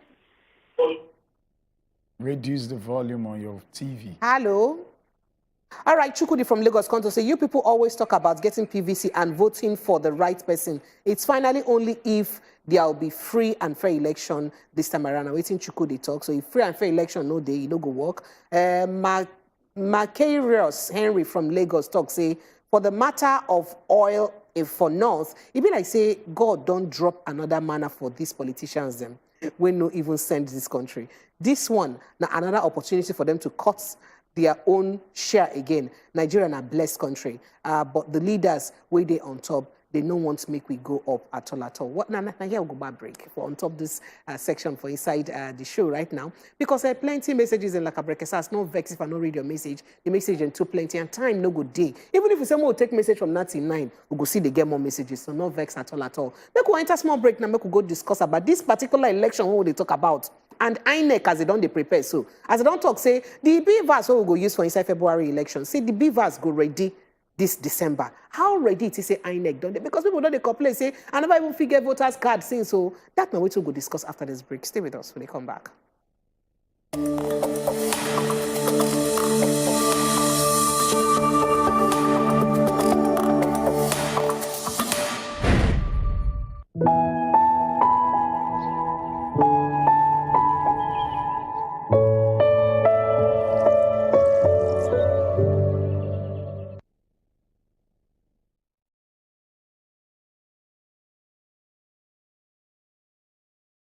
Reduce the volume on your TV. Hello. All right, Chukudi from Lagos Conto say, you people always talk about getting PVC and voting for the right person. It's finally only if there will be free and fair election this time around. I'm waiting Chukudi talk. So if free and fair election no day, you don't go work. Macarius Henry from Lagos talk say, for the matter of oil for North, it be like say, God don't drop another manna for these politicians them. We no even send this country. This one, now another opportunity for them to cut their own share again. Nigeria is a blessed country, but the leaders, where they on top, they don't want to make we go up at all. What now? Here we'll go back break for on top this section for inside the show right now, because there are plenty messages in like a break. No vex if I don't read your message. The message and too plenty and time no good day. Even if someone will take message from 99, we'll go see they get more messages. So no vex at all. Make we enter small break now. Make we go discuss about this particular election. What will they talk about? And INEC, as they don't prepare. So as they don't talk, say the beavers what we go use for inside February election. Say the beavers go ready this December. How ready it is say INEC done? Because people don't complain, say, I never even figure voters card since. So that's my way to go discuss after this break. Stay with us when they come back.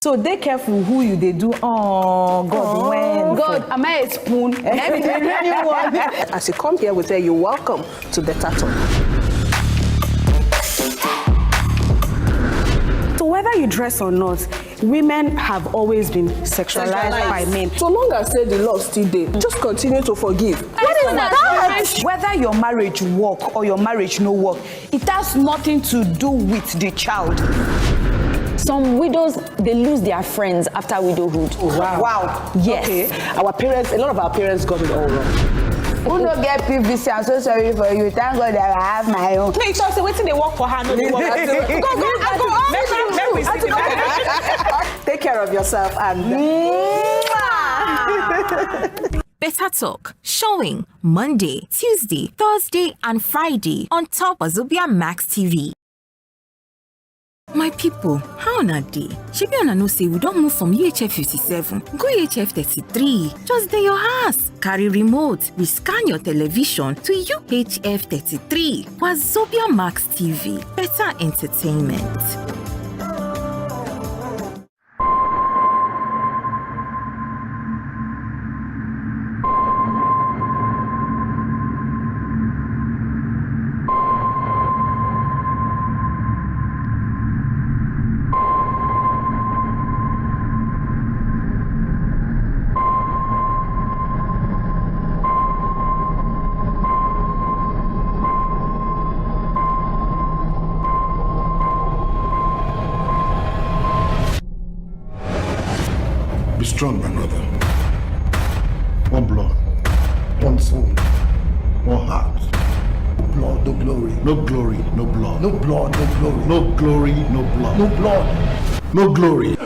So they careful who you they do. Oh God, when God, am I a spoon? As you come here, we say you're welcome to Better Talk. So whether you dress or not, women have always been sexualized by men. So long as say the law still there, just continue to forgive. What is that? Whether your marriage work or your marriage no work, it has nothing to do with the child. Some widows, they lose their friends after widowhood. Oh, wow. Wow. Yes. Okay. Our parents, a lot of our parents got it all wrong. Who no get PVC? I'm so sorry for you. Thank God that I have my own. No, it's also waiting they work for her. No, they work go. Take care of yourself and. Better Talk, showing Monday, Tuesday, Thursday, and Friday on top of Wazobia Max TV. My people, how na day? Shebi una know say we don't move from UHF 57 go UHF 33. Just dey your house. Carry remote. We scan your television to UHF 33. Wazobia Max TV. Better entertainment. Be strong, my brother. One blood, one soul, one heart. Blood, no glory. No glory, no blood. No blood, no glory. No glory, no blood. No blood, no glory.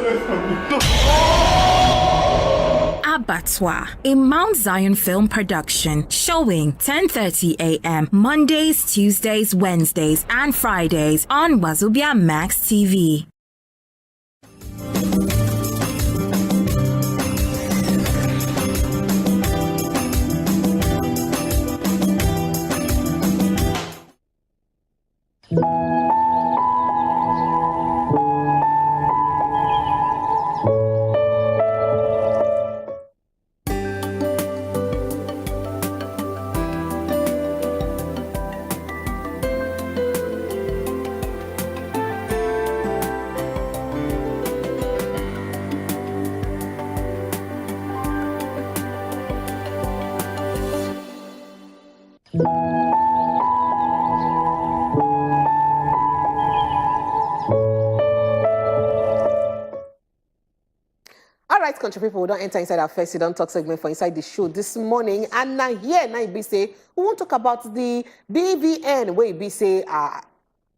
Abattoir, a Mount Zion film production, showing 10:30 a.m. Mondays, Tuesdays, Wednesdays, and Fridays on Wazobia Max TV. All right, country people, we don't enter inside our first Don't Talk segment for inside the show this morning. And now here, now it be say, we won't talk about the BVN, where it be say,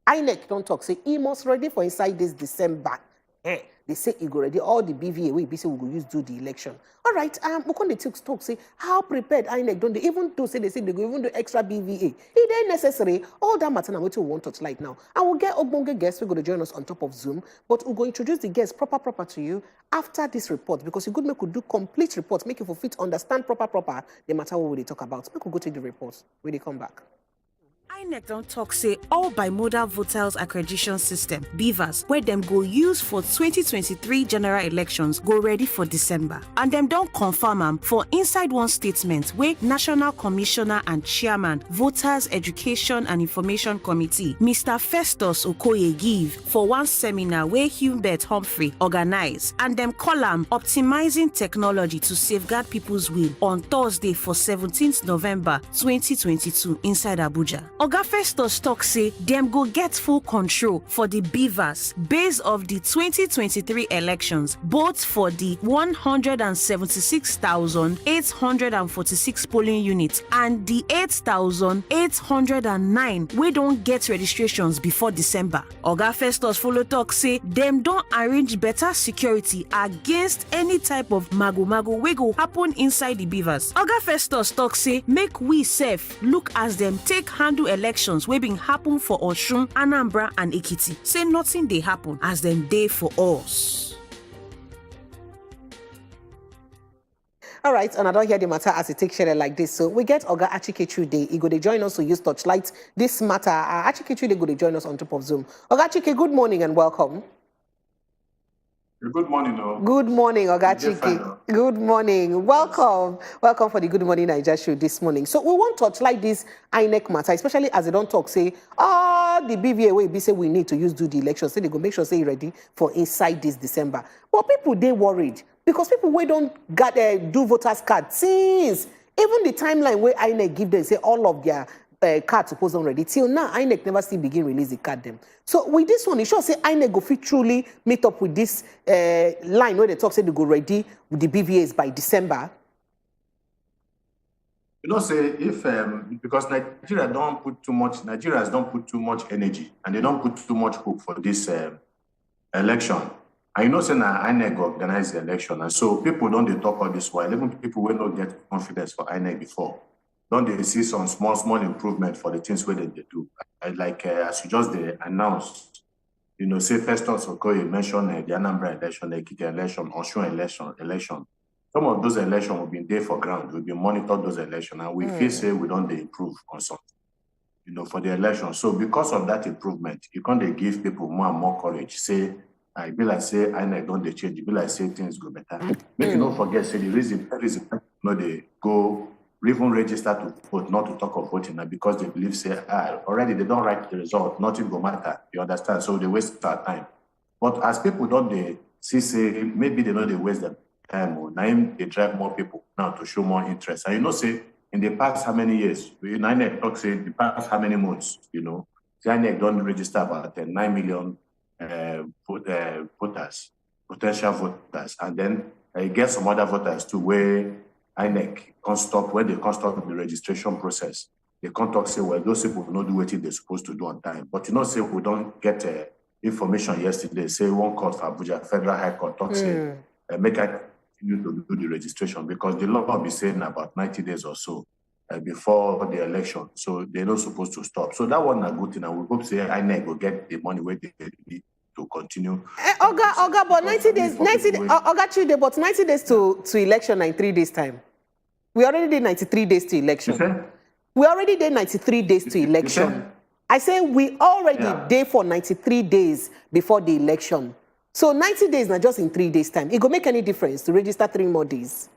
INEC don't talk, say, he must ready for inside this December. They say he go ready, all the BVA, where it be say, we go use do the election. All right, we can talk, say, how prepared INEC don't they, even though say they go even do extra BVA. It ain't necessary. All that matter now, what we want to touch like now. And we'll get Ogbonge guests, we're going to join us on top of Zoom, but we'll go introduce the guests proper to you after this report, because you could make do complete reports, make you for fit understand proper the matter what we talk about. We could go take the reports when they come back. INEC don't talk say all bimodal voters accreditation system BVAS where them go use for 2023 general elections go ready for December, and them don't confirm them for inside one statement where National Commissioner and Chairman Voters Education and Information Committee Mr. Festus Okoye give for one seminar where Hubert Humphrey organize, and them call them optimizing technology to safeguard people's will on Thursday for 17th November 2022 inside Abuja. Oga Festus talk say them go get full control for the BVAS based of the 2023 elections, both for the 176,846 polling units and the 8,809 we don't get registrations before December. Oga Festus follow talk say them don't arrange better security against any type of mago we go happen inside the BVAS. Oga Festus talk say make we safe look as them take handle elections wey been happen for Osun, Anambra and Ekiti. Say nothing they happen as them day for us. All right, and I don't hear the matter as it takes share like this. So we get Oga Achike He go to join us to use touchlight this matter. Achike go to join us on top of Zoom. Oga Achike, good morning and welcome. Good morning, no. Good morning, Oga Achike. Good morning. Welcome. Welcome for the Good Morning Naija show this morning. So we want to touch like this INEC matter, especially as they don't talk, say, the BVA way be say we need to use do the election. Say they go make sure say ready for inside this December. But people they worried because people we don't get do voters card since even the timeline where INEC give them say all of their card supposed on ready till now INEC never still begin release the card them. So with this one, it sure say INEC go fit truly meet up with this line where they talk say they go ready with the BVAs by December. You know, say if because Nigerians don't put too much energy and they don't put too much hope for this election. And you know, say now INEC organize the election, and so people don't they talk all this while. Even people will not get confidence for INEC before. Don't they see some small improvement for the things where they do? Like as you just announced, you know, say Festus Okoye mentioned the Anambra election, the Ekiti election, Osun election. Some of those elections will be there for ground. We'll be monitored those elections, and we feel say we don't improve on something, you know, for the election. So because of that improvement, you can't give people more and more courage. Say, I be like say INEC don't they change. You be like say things go better. Make you don't forget. Say the reason no they go. Even register to vote, not to talk of voting, because they believe, say, already they don't write the result, nothing will matter, you understand? So they waste our time. But as people don't, they see, say, maybe they know they waste their time, or now they drive more people now to show more interest. And you know, say, in the past how many years, INEC talk, say, the past how many months, you know, the INEC don't register about 9 million voters, potential voters, and then get some other voters too where INEC can't stop, when they can't stop the registration process. They can't talk, say, well, those people will not do what they're supposed to do on time. But you know, say we don't get information yesterday, say one court for Abuja, Federal High Court, talk, say, make I continue to do the registration because the law will be saying about 90 days or so before the election. So they're not supposed to stop. So that one a good thing. And we hope say INEC will get the money where they need to continue. Oga, but 90 days, Oga Tuesday, but 90 days to election in 3 days' time. We already did 93 days to election. We already did 93 days to election. I say we already did for 93 days before the election. So 90 days, not just in 3 days' time. It will make any difference to register 3 more days.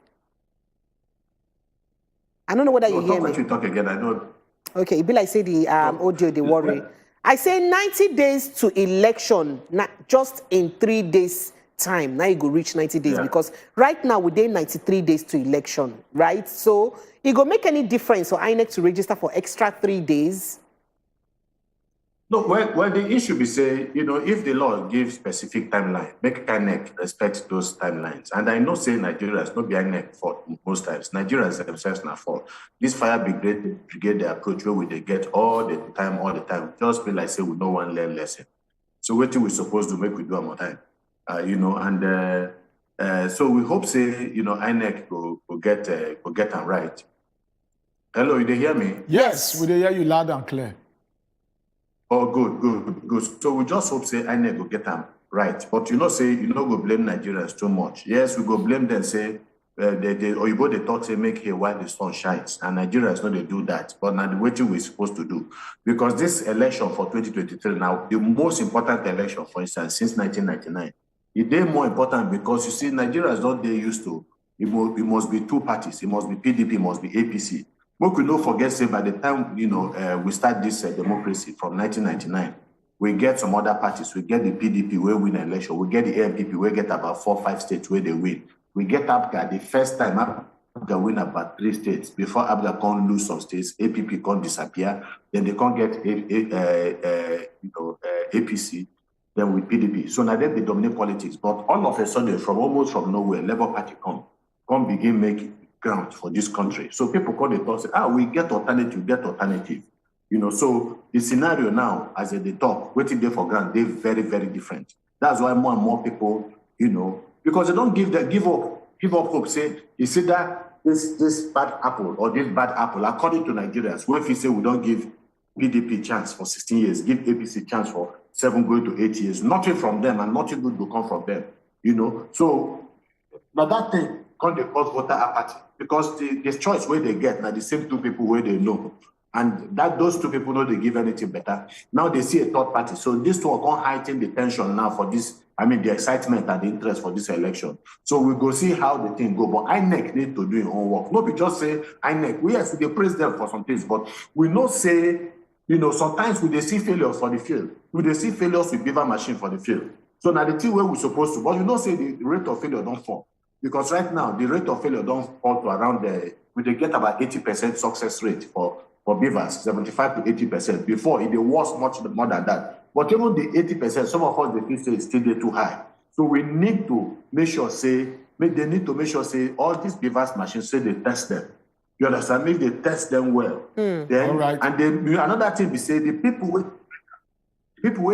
I don't know whether you hear me. You talk again, I know. Okay, it be like say the audio, the worry. I say 90 days to election, not just in 3 days' time. Now you go reach 90 days because right now we're doing 93 days to election, right? So it go make any difference for INEC to register for extra 3 days? No, well, the issue be say, you know, if the law gives specific timeline, make INEC respect those timelines. And I know say Nigerians, not be INEC for most times. Nigerians themselves now for this fire brigade the approach where we they get all the time. Just be like say we no one learn lesson. So what we supposed to make we do more time, you know, and so we hope say, you know, INEC will get them right. Hello, you they hear me? Yes, we they hear you loud and clear. Oh, good. So we just hope say INEC will get them right. But you know, say you know go blame Nigerians too much. Yes, we go blame them, say they thought say make here while the sun shines. And Nigerians know they do that. But now the way we're supposed to do. Because this election for 2023 now, the most important election, for instance, since 1999, it is more important because you see, Nigerians don't they used to, it must be 2 parties. It must be PDP, it must be APC. But we don't forget, say, by the time, you know, we start this democracy from 1999, we get some other parties. We get the PDP, where win an election. We get the ANPP, where get about 4 or 5 states where they win. We get ABGA, the first time ABGA win about 3 states. Before ABGA can't lose some states, APP can't disappear. Then they can't get, APC, then with PDP. So now they dominate politics. But all of a sudden, almost from nowhere, Labour Party come begin making ground for this country. So people call it say, we get alternative. You know, so the scenario now, as they talk, waiting there for ground, they're very, very different. That's why more and more people, you know, because they don't give up hope, say, you see that this bad apple or this bad apple, according to Nigerians, when we say we don't give PDP chance for 16 years, give APC chance for 7 going to 8 years, nothing from them and nothing good will come from them, you know. So now that thing, can't they cause voter apathy? Because the choice where they get, now the same 2 people where they know. And that those 2 people know they give anything better. Now they see a 3rd party. So this 2 are going to heighten the tension now for this, the excitement and the interest for this election. So we go see how the thing go. But INEC need to do its own work. Not be just say INEC. Yes, they praise them for some things, but we not say, you know, sometimes we they see failures for the field. We they see failures with beaver machine for the field. So now the thing where we're supposed to, but you know say the rate of failure don't fall. Because right now, the rate of failure don't fall to around we get about 80% success rate for beavers, 75 to 80%. Before, it was much more than that. But even the 80%, some of us, they feel still too high. So we need to make sure, all these beavers machines, say they test them. You understand? Make they test them well. Then, all right. And then another thing, we say the people where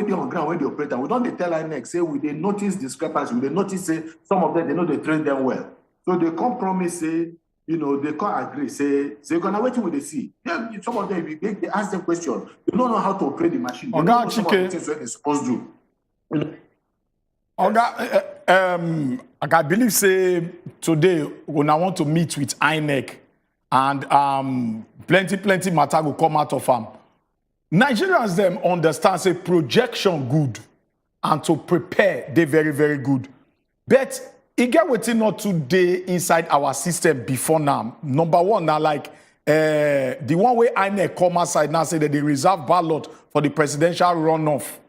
they on ground, where they operate, we don't tell INEC, say, they notice discrepancy, they notice, say, some of them, they know they train them well. So they can't promise, say, you know, they can't agree, say, they're going to wait till they see. Yeah, some of them, they ask them questions. They don't know how to operate the machine. They don't know some of the things they're supposed to do. I believe, say, today, when I want to meet with INEC, and plenty matter will come out of them. Nigerians them understand say projection good and to prepare they very, very good. But it get waiting not today inside our system before now. Number one, now like the one way INEC come outside now say that they reserve ballot for the presidential runoff.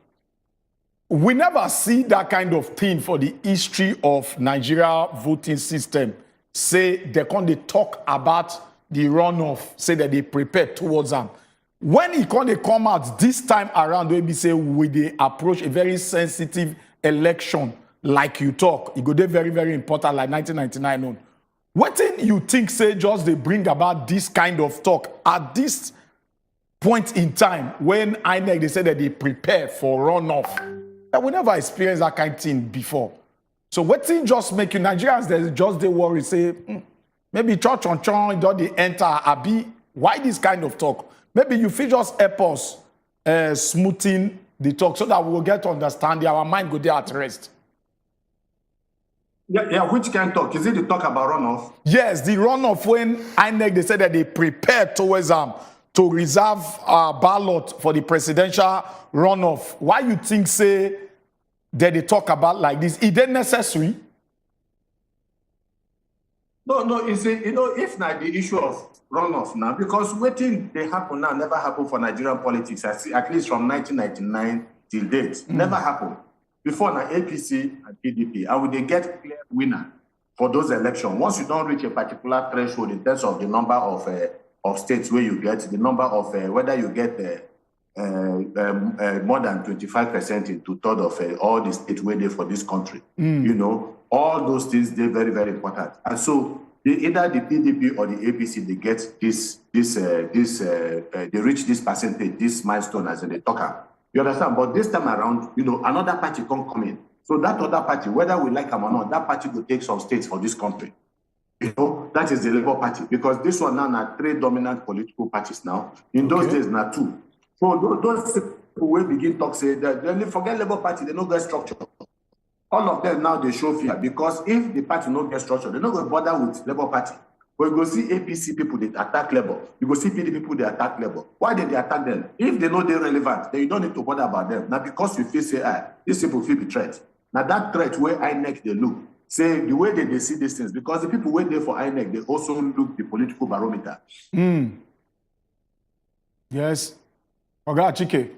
We never see that kind of thing for the history of Nigeria voting system. Say they can't talk about the runoff, say that they prepare towards them. When it come out this time around, we say we they approach a very sensitive election. like you talk, it go dey very, very important, like 1999 on. What thing you think say just they bring about this kind of talk at this point in time when INEC they say that they prepare for runoff? That we never experienced that kind of thing before. So what thing just make you Nigerians they just they worry say maybe church on chon don't they enter abi? Why this kind of talk? Maybe you feel just help us smoothing the talk so that we will get to understand our mind go there at rest. Yeah, which kind of talk? Is it the talk about runoff? Yes, the runoff when INEC they said that they prepared towards to reserve ballot for the presidential runoff. Why you think say that they talk about like this? Is that necessary? No, you see, if not the issue of runoff now, because waiting they happen now never happened for Nigerian politics, at least from 1999 till date. Never happened. Before now, APC and PDP, and when they get clear winner for those elections, once you don't reach a particular threshold in terms of the number of states where you get, the number of whether you get more than 25% in two-thirds of all the states where they for this country, all those things they're very, very important. And so either the PDP or the APC they get they reach this percentage, this milestone as they talk about. You understand? But this time around, another party can come in. So that other party, whether we like them or not, that party will take some states for this country. That is the Labour Party. Because this one now are three dominant political parties now. In those days, now two. So those people will begin talk, say, they forget Labour Party, they don't get structure. All of them now, they show fear. Because if the party don't get structure, they're not going to bother with Labour Party. But you go see APC people, they attack Labour. You go see PDP people, they attack Labour. Why did they attack them? If they know they're relevant, then you don't need to bother about them. Now, because you feel, say, these people feel the threat. Now, that threat where INEC, they look, say, the way they see these things, because the people wait there for INEC, they also look the political barometer. Yes. Okay, Chike.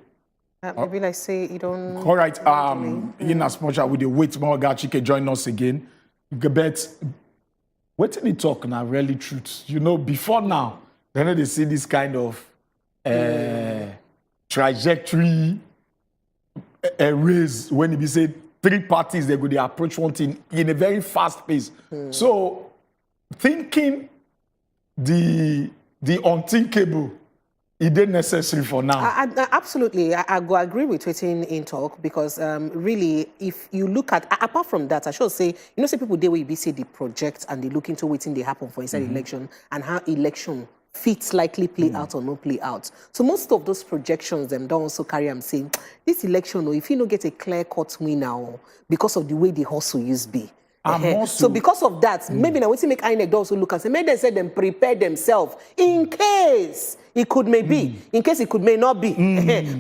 Maybe like say, you don't... All right. In as much as we dey wait, more Chike join us again. But what did he talk now? Really truth. Before now, they see this kind of trajectory raise when he said three parties they go they approach one thing in a very fast pace. So thinking the unthinkable, it is necessary for now. Absolutely, I go agree with what in talk because really, if you look at apart from that, I should say say people they will be say the project and they look into waiting they happen for inside election and how election fits likely play out or not play out. So most of those projections them don't also carry am saying this election if you don't get a clear cut winner because of the way the hustle used be. So because of that, maybe now we see make INEC also look and say, maybe they say them prepare themselves in case it could may be, in case it could may not be.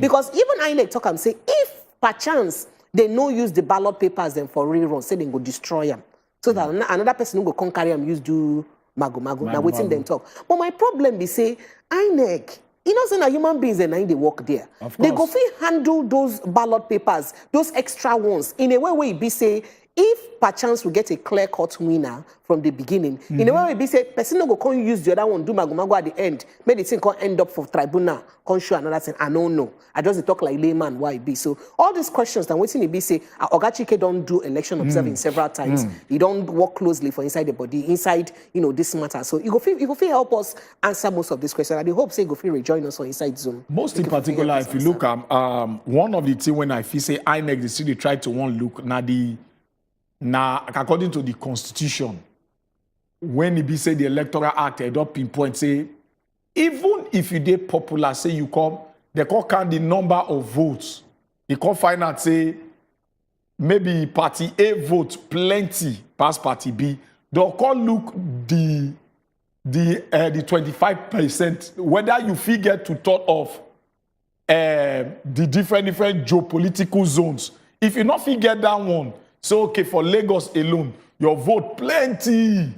Because even INEC talk and say, if perchance they no use the ballot papers them for rerun, say they go destroy them. So that another person who go come carry them use do mago. Now waiting them talk. But my problem be say, INEC, say na human beings and they work there. They go fit handle those ballot papers, those extra ones, in a way where it be say, if perchance we get a clear-cut winner from the beginning, in a way we be say, person no go come use the other one, do mago at the end, maybe the thing can end up for tribunal, can show another thing. I don't know. I just talk like layman why it be. So all these questions that waiting it be say, Oga Chike don't do election observing several times. He don't work closely for inside the body, inside this matter. So you go feel help us answer most of these questions. I hope say go feel rejoin us on inside Zoom. Most in particular, if you look at one of the things when I feel say INEC the city try to one look now, according to the Constitution, when it be say the Electoral Act, they don't pinpoint, say, even if you did popular, say you come, they can't count the number of votes. They can't find out, say, maybe party A votes plenty past party B. They'll call look the 25%, whether you figure to thought of the different geopolitical zones. If you not figure that one, so, okay, for Lagos alone, your vote plenty.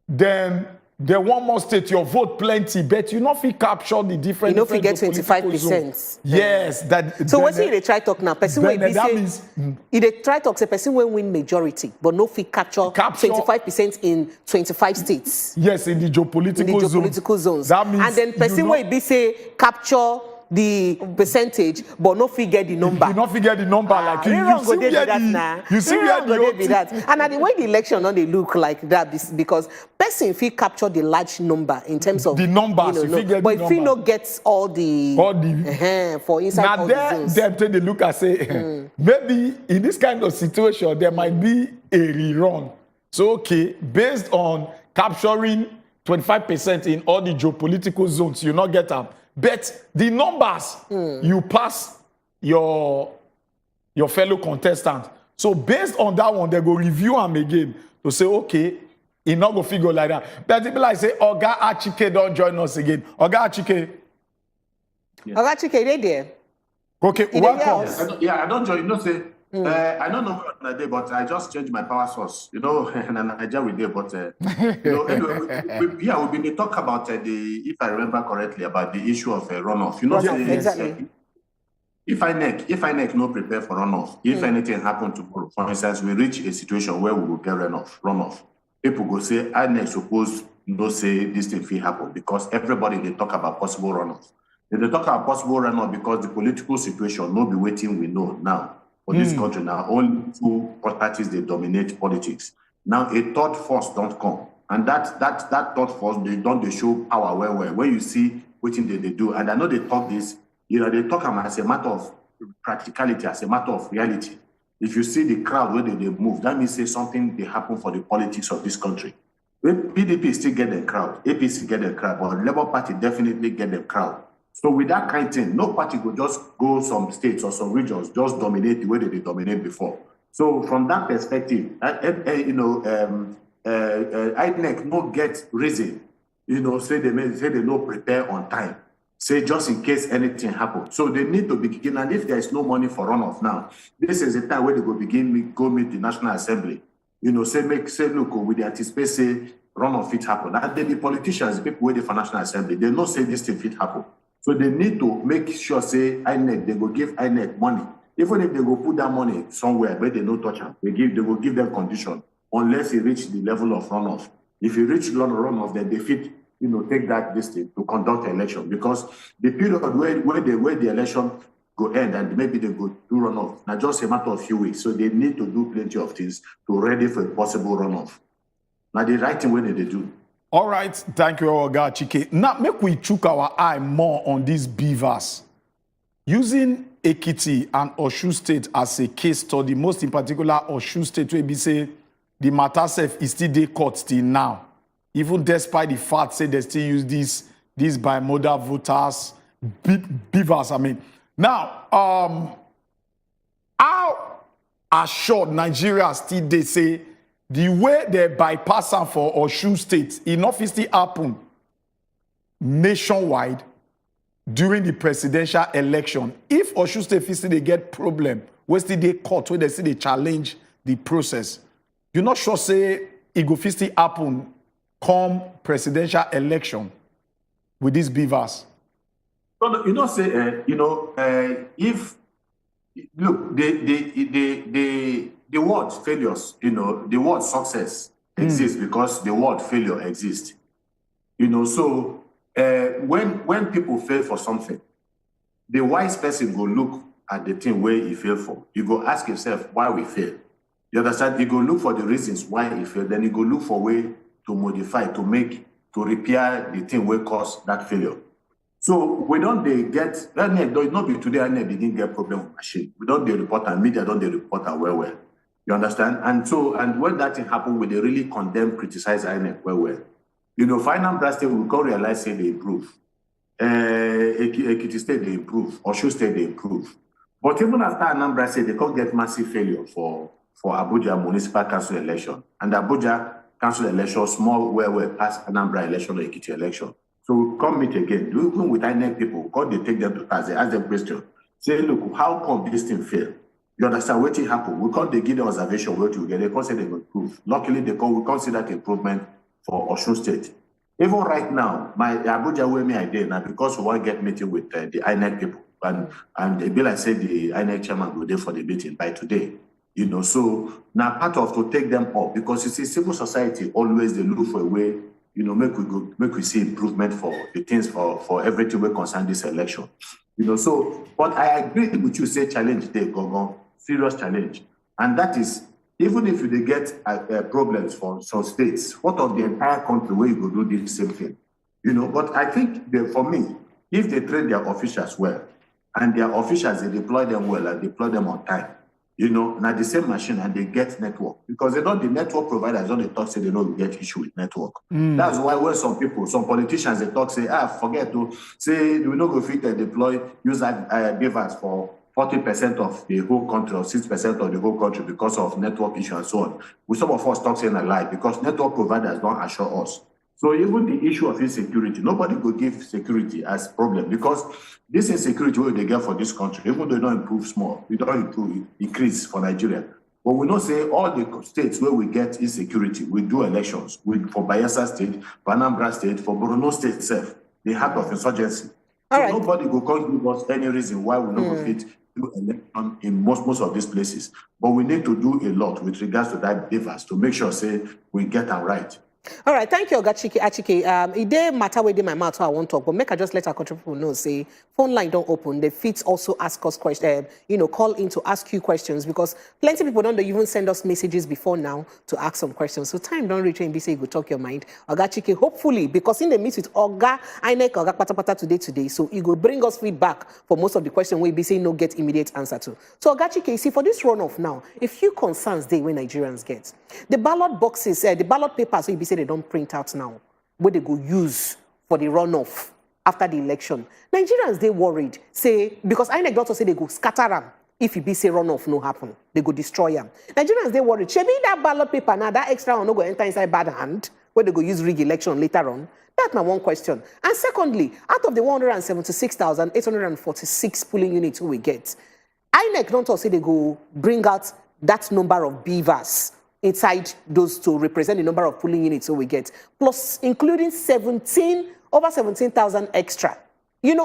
Then one more state, your vote plenty, but you not fit capture the different. You know, if you get 25%. Yes, that. So what they try talk now? Person will be say, they try talk say person will win majority, but no fit capture 25% in 25 states. Yes, in the geopolitical zones. That means and then person will be say capture the percentage, but no figure the number. You not figure the number like you see where that. And at the way the election don't they look like that because person feel capture the large number in terms of the numbers, but if you not get all the for inside now all the zones. Them take the look and say maybe in this kind of situation there might be a rerun. So okay, based on capturing 25% in all the geopolitical zones, you not get up. But the numbers, you pass your fellow contestant. So based on that one, they go review them again to say, okay, it not go figure like that. But people like say, Oga Achike don't join us again. Oga Achike. Yeah. Oga Achike, they there. Okay, welcome. I don't join. You know, say, I don't know what I did, but I just changed my power source. You know, and Naija we did, but you know, anyway, we've been talk about if I remember correctly, about the issue of runoff. You know, exactly. If INEC no prepare for runoff, if anything happen tomorrow, for instance, we reach a situation where we will get runoff. People go say INEC suppose no say this thing will happen because everybody they talk about possible runoff. They talk about possible runoff because the political situation no be waiting we know now. For this country now, only two parties they dominate politics. Now a third force don't come, and that third force they show power where when you see what they do, and I know they talk this, you know, they talk as a matter of practicality, as a matter of reality. If you see the crowd where they move, that means say something they happen for the politics of this country. When PDP still get the crowd, APC get the crowd, but Labour Party definitely get the crowd. So with that kind of thing, no party could just go some states or some regions, just dominate the way they dominated before. So from that perspective, INEC no get reason, you know, say they no prepare on time, say just in case anything happens. So they need to begin, and if there is no money for runoff now, this is the time where they go meet the National Assembly, you know, say look, with the anticipate say runoff fit happen. And then the politicians, the people waiting for National Assembly, they no say this thing fit happen. So they need to make sure, say, INEC, they go give INEC money. Even if they go put that money somewhere where they no touch them, they will give them condition unless it reach the level of runoff. If you reach the level of runoff, then they fit, you know, take that distance to conduct the election. Because the period where the election go end and maybe they go do runoff, now just a matter of few weeks. So they need to do plenty of things to ready for a possible runoff. Now the right thing when they do. All right, thank you, Oga Chike. Now, make we chook our eye more on these beavers. Using Ekiti and Osun State as a case study, most in particular Osun State, where we say the matter self is still dey court till now. Even despite the fact say they still use these bimodal voters, beavers, I mean. Now, how assured Nigeria still they say the way they bypass them for Osun State, enough is still happen nationwide during the presidential election. If Osun State still they get problem, where still they court, where they still they challenge the process, you're not sure say it go still happen come presidential election with these beavers. Well, you know, say if look the word failures, you know, the word success exists because the word failure exists. You know, so when people fail for something, the wise person go look at the thing where he failed for. You go ask yourself why we fail. You understand? You go look for the reasons why he failed. Then you go look for a way to modify, to repair the thing where caused that failure. So we don't get not be today INEC begin get problem with machine. We don't report and media don't report well. You understand? And when that thing happen, we they really condemn, criticize INEC well. You know, Anambra State we can realize say they improve. Ekiti State they improve, Osun State they improve. But even after Anambra State, they can't get massive failure for Abuja municipal council election. And Abuja council election small where past Anambra election or Ekiti election. So we come meet again. Even with INEC people, God, they take them to task. They ask them question. Say, look, how come this thing fail? You understand what happened? We can't they give the observation where to get. They can't say they improve. Luckily, we can't see that improvement for Osun State. Even right now, my Abuja where me I did now because we want to get meeting with the INEC people and the bill I said the INEC chairman will there for the meeting by today. You know, so now part of to take them up because you see civil society always they look for a way. You know, make we see improvement for the things for everything we concern this election. So, but I agree with you, say challenge there, Gongo, serious challenge. And that is, even if they get problems for some states, what of the entire country where you go do the same thing? But I think for me, if they train their officials well, and their officials, they deploy them well and deploy them on time, now the same machine and they get network. Because the network providers don't talk, say they don't get issue with network. That's why when some politicians, they talk, say, forget to say, we not go fit and deploy, use device for 40% of the whole country or 6% of the whole country because of network issue and so on. With some of us talk saying a lie because network providers don't assure us. So even the issue of insecurity, nobody could give security as problem because this insecurity what they get for this country, even though they don't improve small, it don't improve, increase for Nigeria. But we not say all the states where we get insecurity, we do elections. For Bayelsa State, for Anambra State, for Borno State itself, the heart of insurgency. So nobody will give us any reason why we not go fit do election in most of these places. But we need to do a lot with regards to that device to make sure say we get them right. All right, thank you, Oga Achike. It didn't matter where my mouth, I won't talk, but make I just let our country people know, say, phone line don't open. The feeds also ask us questions, call in to ask you questions because plenty of people don't even send us messages before now to ask some questions. So time don't reach and be say you go talk your mind. Oga Achike, hopefully, because in the meet with Oga, INEC, Oga Patapata today, so he will bring us feedback for most of the questions we be saying no get immediate answer to. So Oga Achike, you see, for this runoff now, a few concerns they when Nigerians get. The ballot boxes, the ballot papers, so you be say they don't print out now, what they go use for the runoff after the election. Nigerians, they worried, say, because INEC also say they go scatter them if it be say runoff no happen. They go destroy them. Nigerians, they worried, should be that ballot paper now, that extra one no go enter inside bad hand, where they go use rig election later on. That's my one question. And secondly, out of the 176,846 polling units we get, INEC don't also say they go bring out that number of beavers inside those to represent the number of polling units we get, plus including over 17,000 extra.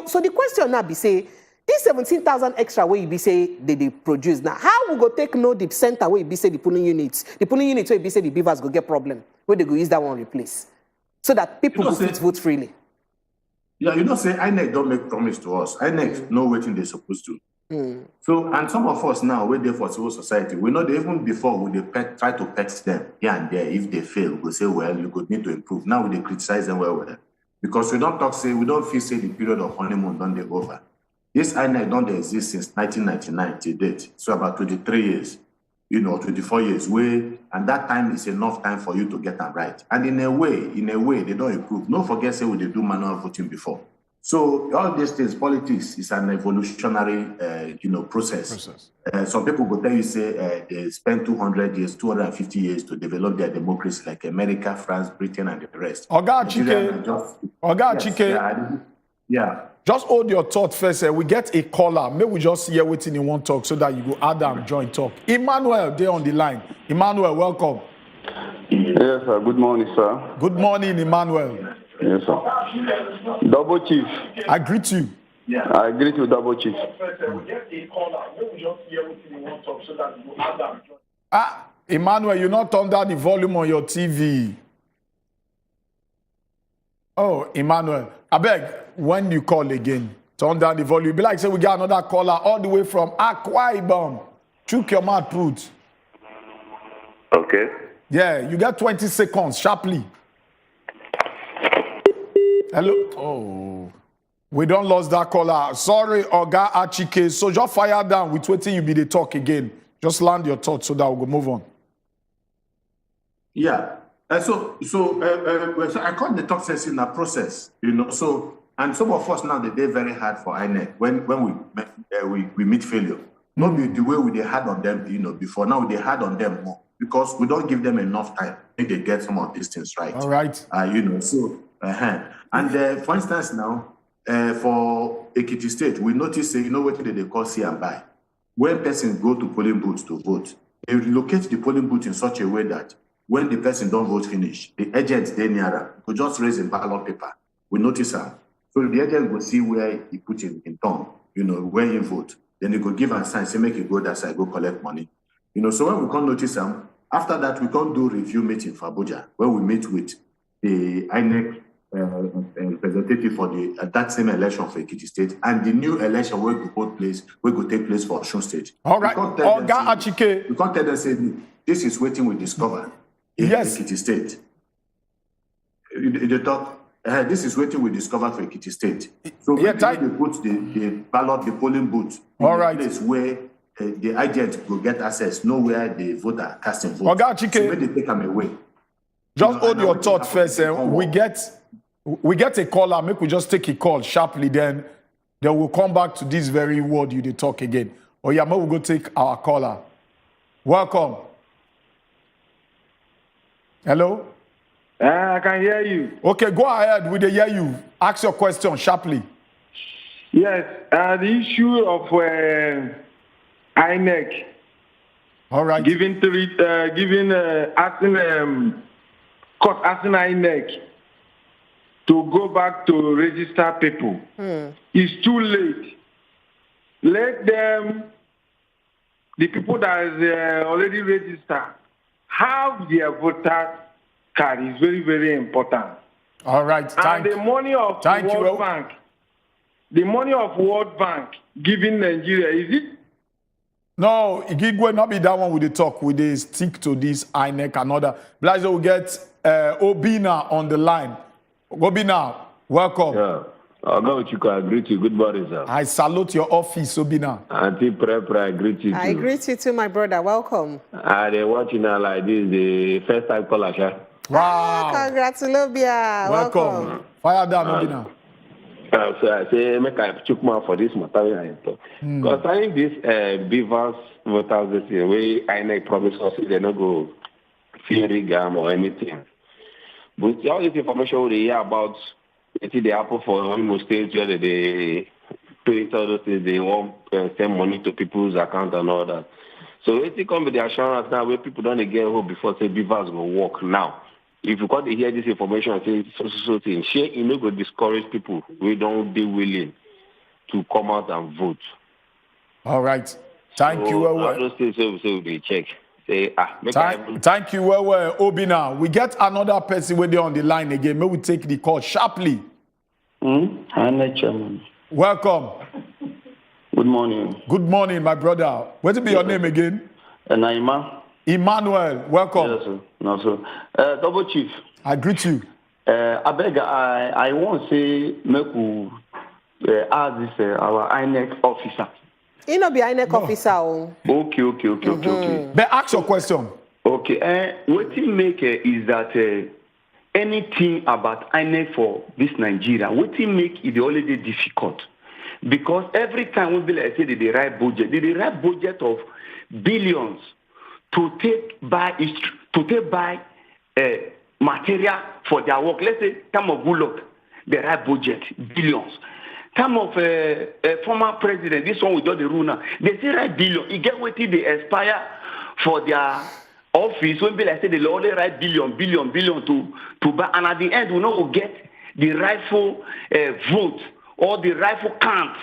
So the question now be say, this 17,000 extra where you be say they produce now, how we go take no the center where you be say the polling units where you be say the beavers go get problem, where they go use that one replace, so that people go vote freely. Yeah, say INEC don't make promise to us. INEC know what they're supposed to. So, and some of us now, we're there for civil society. We know that even before we try to pet them here and there. If they fail, we say, well, you could need to improve. Now we criticize them well. Because we don't talk, say, we don't feel, say, the period of honeymoon don't they over. This INEC don't exist since 1999 to date. So about 23 years, 24 years. And that time is enough time for you to get them right. And in a way, they don't improve. Don't forget, say, we did do manual voting before. So all these things, politics is an evolutionary, process. Some people will tell you, say, they spend 200 years, 250 years to develop their democracy, like America, France, Britain, and the rest. Oga Achike, yeah. Just hold your thought first. We get a caller. Maybe we just hear waiting in one talk so that you go add and join talk. Emmanuel, there on the line. Emmanuel, welcome. Yes, sir. Good morning, sir. Good morning, Emmanuel. Yes, sir. Double Chief. I greet you. I greet you, Double Chief. Emmanuel, you not turn down the volume on your TV. Oh, Emmanuel, I beg, when you call again, turn down the volume. Be like, say, we got another caller all the way from Akwa Ibom. Chook your mouth, put. Okay. Yeah, you got 20 seconds, sharply. Hello? Oh, we don't lose that caller. Sorry, Oga Achike. So just fire down with waiting you be the talk again. Just land your thoughts so that we'll go move on. Yeah. So I call the talk session in a process, So, and some of us now, they're very hard for INEC when we meet failure. Not the way we had on them, before. Now they had on them more because we don't give them enough time. They get some of these things right. All right. And for instance, now for Ekiti State, we notice, what they call see and buy. When persons go to polling booths to vote, they locate the polling booth in such a way that when the person don't vote finish, the agent they nearer could just raise a ballot paper. We notice her. So the agent will see where he put in turn, where he vote. Then he could give a sign, say, make it go that side, go collect money. So when we can't notice them, after that, we can't do review meeting for Abuja, where we meet with the INEC representative for that same election for Ekiti State, and the new election will take place for Osun State. All right. Oga Achike. You can't tell them, say, this is waiting we discover in Ekiti State. They talk, this is waiting we discover for Ekiti State. So they put the ballot, the polling booth, in the place where the agent will get access, know where the voter casting vote. Oga Achike. So when they take them away. Just hold your thought first. We get a caller. Make we just take a call sharply. Then we'll come back to this very word you did talk again. Or yeah, we'll go take our caller. Welcome. Hello. I can hear you. Okay, go ahead. We hear you. Ask your question sharply. Yes, the issue of INEC. All right. Asking INEC to go back to register people. It's too late. Let them, the people that is already registered, have their voter card. Is very, very important. All right. And the money of World Bank, the money of World Bank giving Nigeria, is it? No, it will not be that one with the talk. We they stick to this INEC and other. Blazo will get Obina on the line. Obina, welcome. Yeah. I greet you. Good morning, sir. I salute your office, Obina. Auntie I greet you too. I greet you too, my brother. Welcome. They're watching now like this, the first time caller, sir. Wow. Congratulations. Welcome. Fire down, Obina. So I say, make I check more for this matter. Because I think this Beavers voters this year, where INEC promised us they don't go theory gam or anything. But all this information we hear about it happen for almost states where they pay all those things, they won't send money to people's account and all that. So it come with the assurance now where people don't get hope before say Beavers will work now. If you got to hear this information and say so thing, share it no go discourage people. We don't be willing to come out and vote. All right. Thank you. All those things so they check. Say thank you, Obina. We get another person with on the line again. May we take the call sharply. Chairman. Welcome. Good morning. Good morning, my brother. What will be your name again? Naima. Emmanuel. Welcome. Yes, sir. No, sir. Double Chief. I greet you. I beg. I want to say make we ask this our INEC officer. He no be INEC officer. Okay. But ask your question. Okay. What you make is that anything about INEC for this Nigeria, what you make it already difficult. Because every time we be like say they write budget of billions to take buy material for their work. Let's say time of Goodluck, they write budget billions. Time of former president, this one we do the rule now. They say write billion. You get what they expire for their office. When be like say they only write billion to buy, and at the end we know we get the rightful vote or the rightful count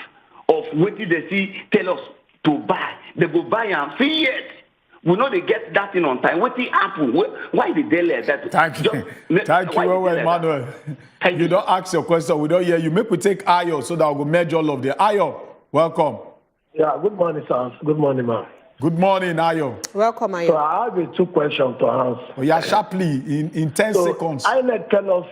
of what they see tell us to buy. They go buy and see yet. We know they get that in on time. What the happen? Why did they let that? Thank you, Emmanuel. You don't ask your question. We don't hear you. Make we take Ayo so that we'll merge all of the Ayo. Welcome. Yeah. Good morning, sir. Good morning, ma'am. Good morning, Ayo. Welcome, Ayo. So I have 2 questions to answer. Oh, yeah, sharply in 10 seconds. INEC tell us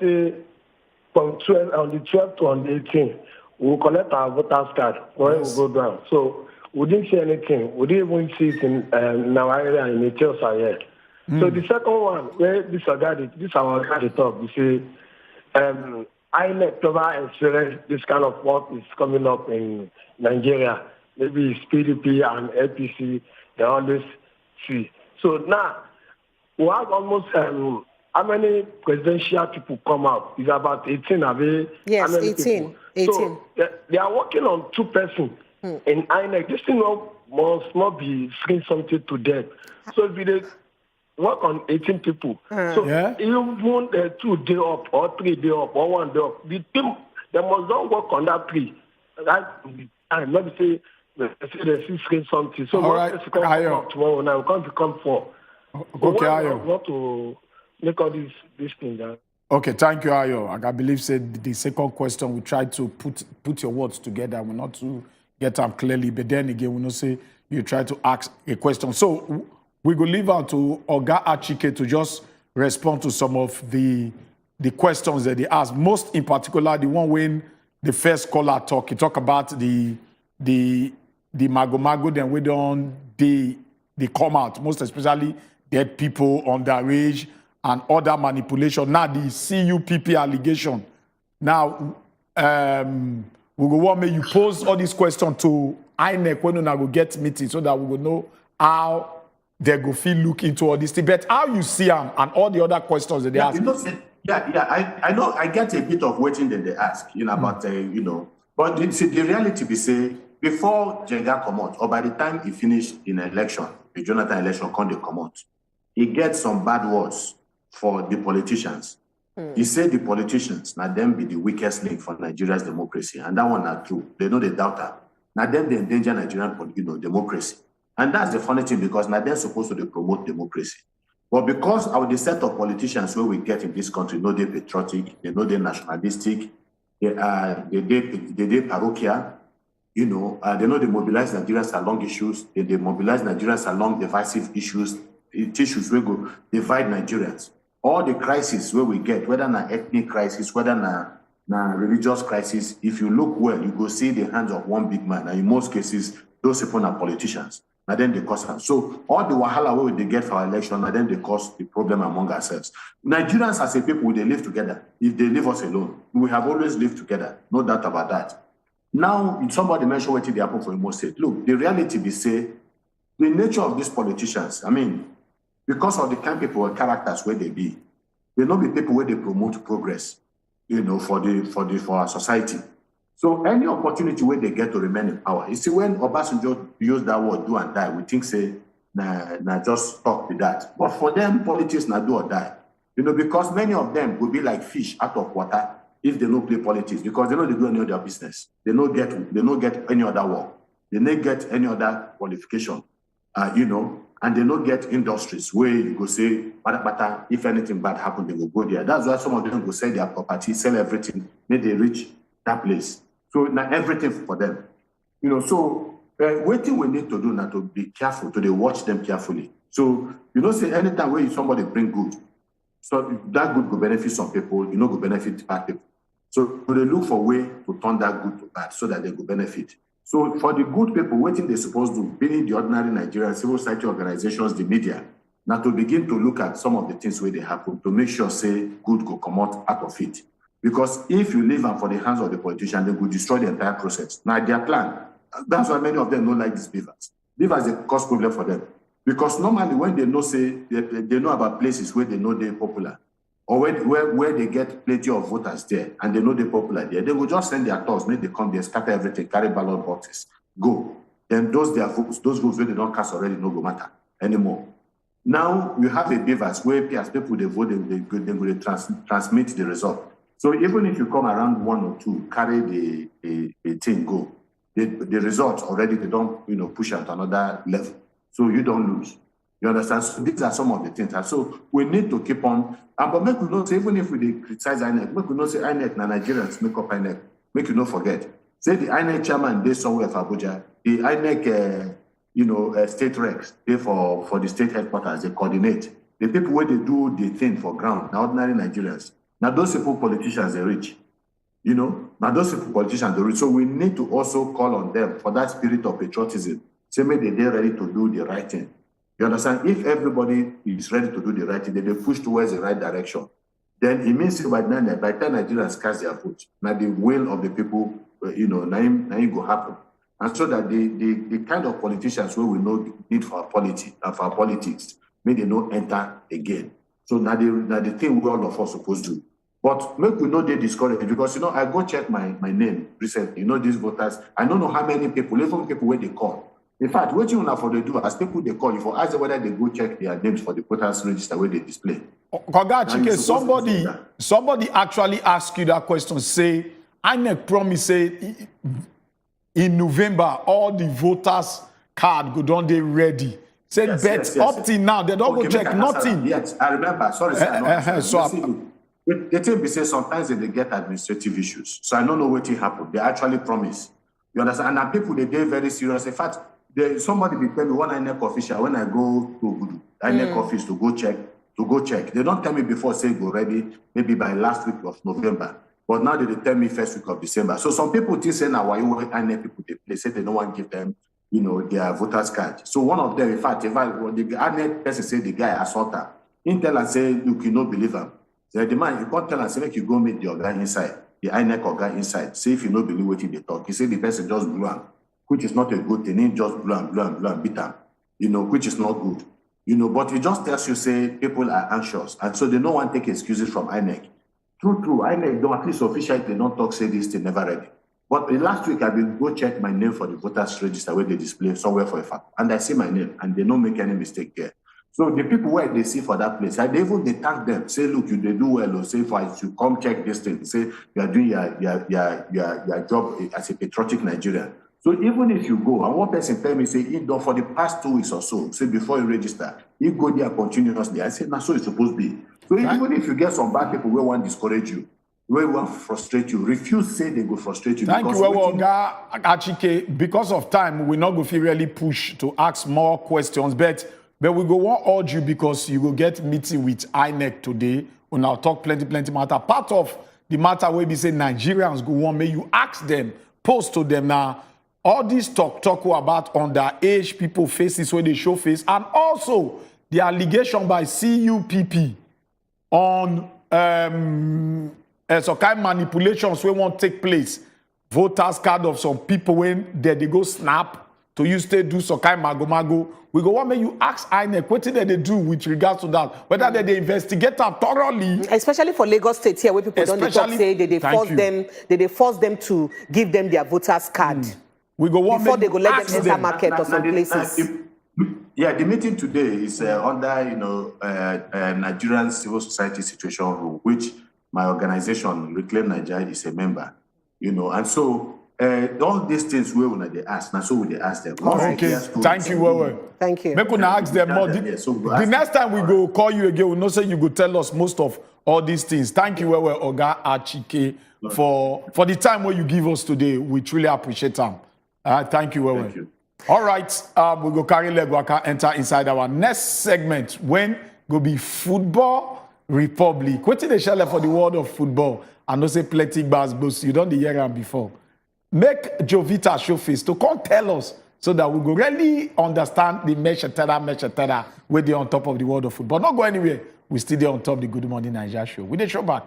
from 12 on the 12th to on the 18th, we'll collect our voters card when we go down. So we didn't see anything. We didn't even see it in our area in the Tales here. So the second one, where this our guy talk, you see, INEC never experienced this kind of work is coming up in Nigeria. Maybe it's PDP and APC, they always see. So now, we have almost, how many presidential people come out? It's about 18, have they? Yes, 18. So they are working on 2 persons in INEC. This thing must not be saying something to them. So if they work on 18 people, so even 2 day up or 3 day up or 1 day up, the team, they must not work on that 3. I'm not say they see something. So what is come up tomorrow now? We can't become 4. Okay, I want to make all this thing down. Okay, thank you, Ayo. I believe said the second question we try to put your words together. We not to get them clearly, but then again, we not say you try to ask a question. So we will leave out to Oga Achike to just respond to some of the questions that they asked. Most in particular, the one when the first caller talk, he talk about the mago, then we don't they come out, most especially dead people, underage, and other manipulation. Now the CUPP allegation. Now we will want me you pose all these questions to INEC when we go get meeting so that we will know how they go feel look into all this thing. But how you see them and all the other questions that they ask. I know I get a bit of waiting that they ask, about but the reality be say before Jenga come out, or by the time he finished in election, the Jonathan election can't come out, he gets some bad words for the politicians. He said the politicians, now them be the weakest link for Nigeria's democracy. And that one not true. They know they doubt that. Now them they endanger Nigerian democracy. And that's the funny thing because now they're supposed to promote democracy. But because of the set of politicians where we get in this country, know they're patriotic, they know they're nationalistic, they parochial, they know they mobilize Nigerians along issues, they mobilize Nigerians along divisive issues where go divide Nigerians. All the crises where we get, whether na ethnic crisis, whether na religious crisis, if you look well, you go see the hands of one big man. And in most cases, those people are politicians. And then they cause them. So all the wahala where they get for our election, and then they cause the problem among ourselves. Nigerians as a people, they live together. If they leave us alone, we have always lived together. No doubt about that. Now, somebody mentioned what they happen for Imo State. Look, the reality be say, the nature of these politicians, because of the kind of people and characters where they be, they not be people where they promote progress, for our society. So any opportunity where they get to remain in power, you see when Obasanjo use that word do and die, we think say nah just talk with that. But for them, politics na do or die. Because many of them will be like fish out of water if they don't play politics, because they know they do any other business. They don't get any other work. They don't get any other qualification, and they don't get industries where you go say, but if anything bad happens, they will go there. That's why some of them go sell their property, sell everything, make they reach that place. So now everything for them. So waiting we need to do now to be careful, to watch them carefully. So, say anytime where somebody bring good, so that good will benefit some people, go benefit bad people. So they look for a way to turn that good to bad so that they will benefit. So for the good people, waiting they're supposed to, being the ordinary Nigerian civil society organizations, the media, now to begin to look at some of the things where they happen to make sure, say, good go come out of it. Because if you leave them for the hands of the politician, they will destroy the entire process. Now, their plan, that's why many of them don't like these beavers. Beavers, they cause problem for them. Because normally when they know, say, they know about places where they know they're popular, or where they get plenty of voters there, and they know they're popular there, they will just send their thoughts, make they come there, scatter everything, carry ballot boxes, go. Then those votes where they don't cast already no go matter anymore. Now, you have a beavers where as people they vote, they will transmit the result. So even if you come around one or two, carry the thing, go. The results already, they don't push out another level. So you don't lose. You understand? So these are some of the things. And so we need to keep on. But make we not say, even if we criticize INEC, make we not say INEC na Nigerians make up INEC. Make you not forget. Say the INEC chairman they somewhere for Abuja. The INEC state reps, they for the state headquarters, they coordinate. The people where they do the thing for ground, now ordinary Nigerians. Now those people politicians are rich. Now those people politicians are rich. So we need to also call on them for that spirit of patriotism. Say maybe they're ready to do the right thing. You understand? If everybody is ready to do the right thing, they push towards the right direction, then it means by the time Nigerians cast their vote, now the will of the people, now it go happen. And so that the kind of politicians where we know need for our politics, may they not enter again. So now the thing we all of us supposed to do. But make we know they discourage, because I go check my name recently. These voters, I don't know how many people, even people where they call. In fact, what you for they do, as people they call you for, ask them whether they go check their names for the voters register where they display. Somebody actually asked you that question. Say, INEC promise say in November all the voters card go down they ready. Said yes. Up till now they don't go check nothing. Yes, I remember. Sorry, sir. The thing be say sometimes they get administrative issues. So I don't know what will happen. They actually promise. You understand? And people, they get very serious. In fact, somebody will tell me, one INEC official, when I go to Gudu, INEC office to go check. They don't tell me before, say go ready, maybe by last week of November. But now they tell me first week of December. So some people think say now why you INEC people, they say they don't want to give them, their voters card. So one of them, in fact, when the INEC person say the guy assault her, he tell and say, look, you don't believe him. So the man, you can't tell and say, make you go meet the guy inside, the INEC guy inside. Say if you don't believe what they talk. He say the person just blew him, which is not a good thing. He just blew him, beat him, which is not good. But it just tells you, say, people are anxious. And so they don't want to take excuses from INEC. True, INEC, though, at least officially, they don't talk, say this, they never ready. But the last week, I will go check my name for the voters register where they display somewhere for a fact. And I see my name, and they don't make any mistake there. So the people where they see for that place, they thank them, say, look, they do well, or say, if I should come check this thing, say, you are doing your job as a patriotic Nigerian. So even if you go, and one person tell me, say, for the past 2 weeks or so, say, before you register, you go there continuously. I say, that's so it's supposed to be. So even if you get some bad people who want to discourage you, who want to frustrate you, refuse say they go frustrate you. Thank you, Oga Achike. Because of time, we're not going to really push to ask more questions, but we go want to urge you because you will get meeting with INEC today. We'll now talk plenty matter. Part of the matter where we say Nigerians go on, may you ask them, post to them now. All this talk about underage people faces where they show face, and also the allegation by CUPP on some kind of manipulations we won't take place. Voters card of some people when they go snap to use to do some kind of mago. We go, what may you ask INEC, what did they do with regards to that? Whether they investigate that thoroughly. Especially for Lagos State here, where people don't talk, say they force them to give them their voters card. We go before they go let them enter market or some places. The meeting today is under Nigerian civil society situation rule, which my organization Reclaim Naija is a member. And so all these things we will they ask, now so we they ask them. Okay, thank you, Wewe. Thank you. Make una ask them more. The next time we go call you again, we know say you go tell us most of all these things. Thank you, Wewe Oga Achike, for the time where you give us today. We truly appreciate them. Thank you, Wewe. Thank you. All right, we go carry leg waka enter inside our next segment when go be Football Republic. What did they share for the world of football? I know say plenty bars, but you don't hear them before. Make Jovita show face to come tell us so that we go really understand the mesh where they on top of the world of football. Not go anywhere. We still there on top of the Good Morning Naija show. We the show back.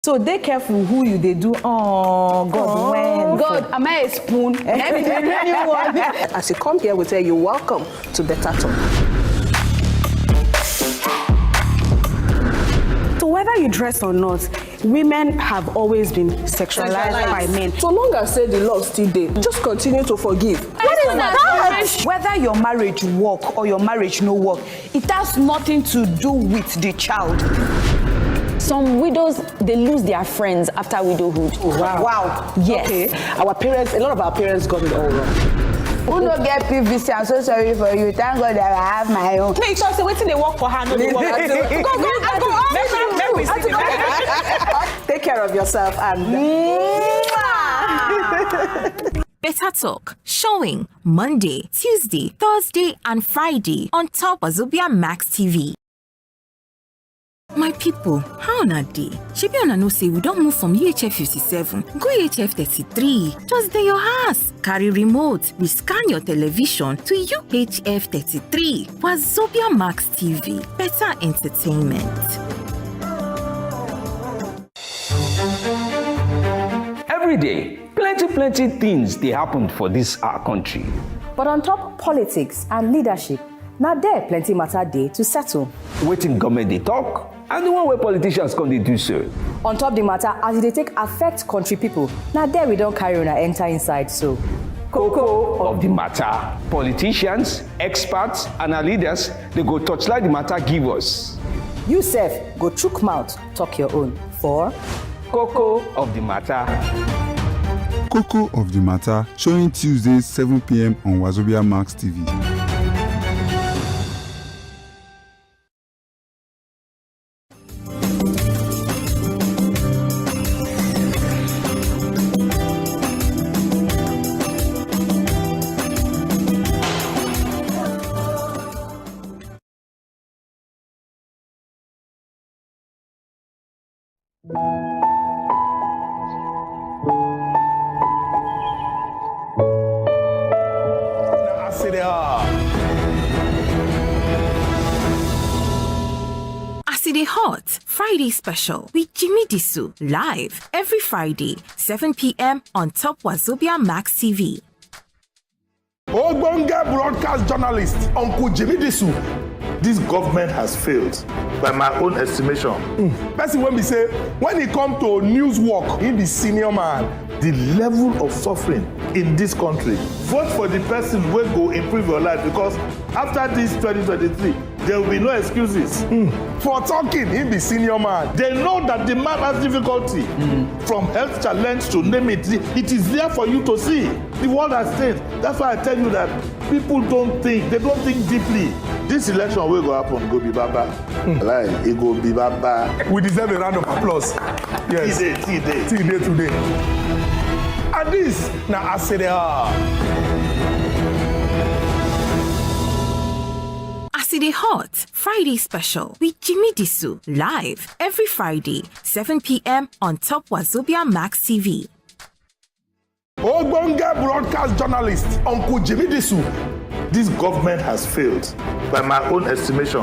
So they careful who you they do. Oh God, when God, am I a spoon? As you come here, we tell you welcome to Better Talk. So whether you dress or not, women have always been sexualized by men. So long as say the law still there, just continue to forgive. What is that? Whether your marriage work or your marriage no work, it has nothing to do with the child. Some widows, they lose their friends after widowhood. Oh, wow. Yes. Okay. A lot of our parents got it all wrong. Who no get PVC? I'm so sorry for you. Thank God that I have my own. Make sure say waiting they work for her, no they work. Go. Take care of yourself and Better Talk, showing Monday, Tuesday, Thursday, and Friday on top of Wazobia Max TV. My people, how na day? Shebi una know say we don't move from UHF 57 go UHF 33. Just dey your house. Carry remote. We scan your television to UHF 33. Wazobia Max TV. Better entertainment. Every day, plenty things they happen for this our country. But on top politics and leadership, now there plenty matter day to settle. Waiting government they talk, and the one where politicians come they do so. On top the matter, as they take affect country people, now there we don't carry on and enter inside so. Cocoa of the matter. Politicians, experts, and our leaders, they go touchlight the matter give us. You sef go chook mouth, talk your own for Cocoa of the matter. Cocoa of the Matter, showing Tuesdays 7 p.m. on Wazobia Max TV. Aside Hot Friday special with Jimmy Disu live every Friday 7 p.m. on top Wazobia Max TV. Ogbonge broadcast journalist Uncle Jimmy Disu. This government has failed, by my own estimation. Person when we say when it come to news work, he be senior man. The level of suffering in this country. Vote for the person who go improve your life, because after this 2023, there will be no excuses. For talking, he be senior man. They know that the man has difficulty. From health challenge to name it, it is there for you to see. The world has changed. That's why I tell you that people don't think. They don't think deeply. This election will go happen, go be baba. Like, it go be baba. We deserve a round of applause. Yes. T-Day today. And this, now I say they are. Aside Hot Friday special with Jimmy Disu live every Friday 7 p.m. on top Wazobia Max TV. Ogbonge broadcast journalist Uncle Jimmy Disu. This government has failed, by my own estimation.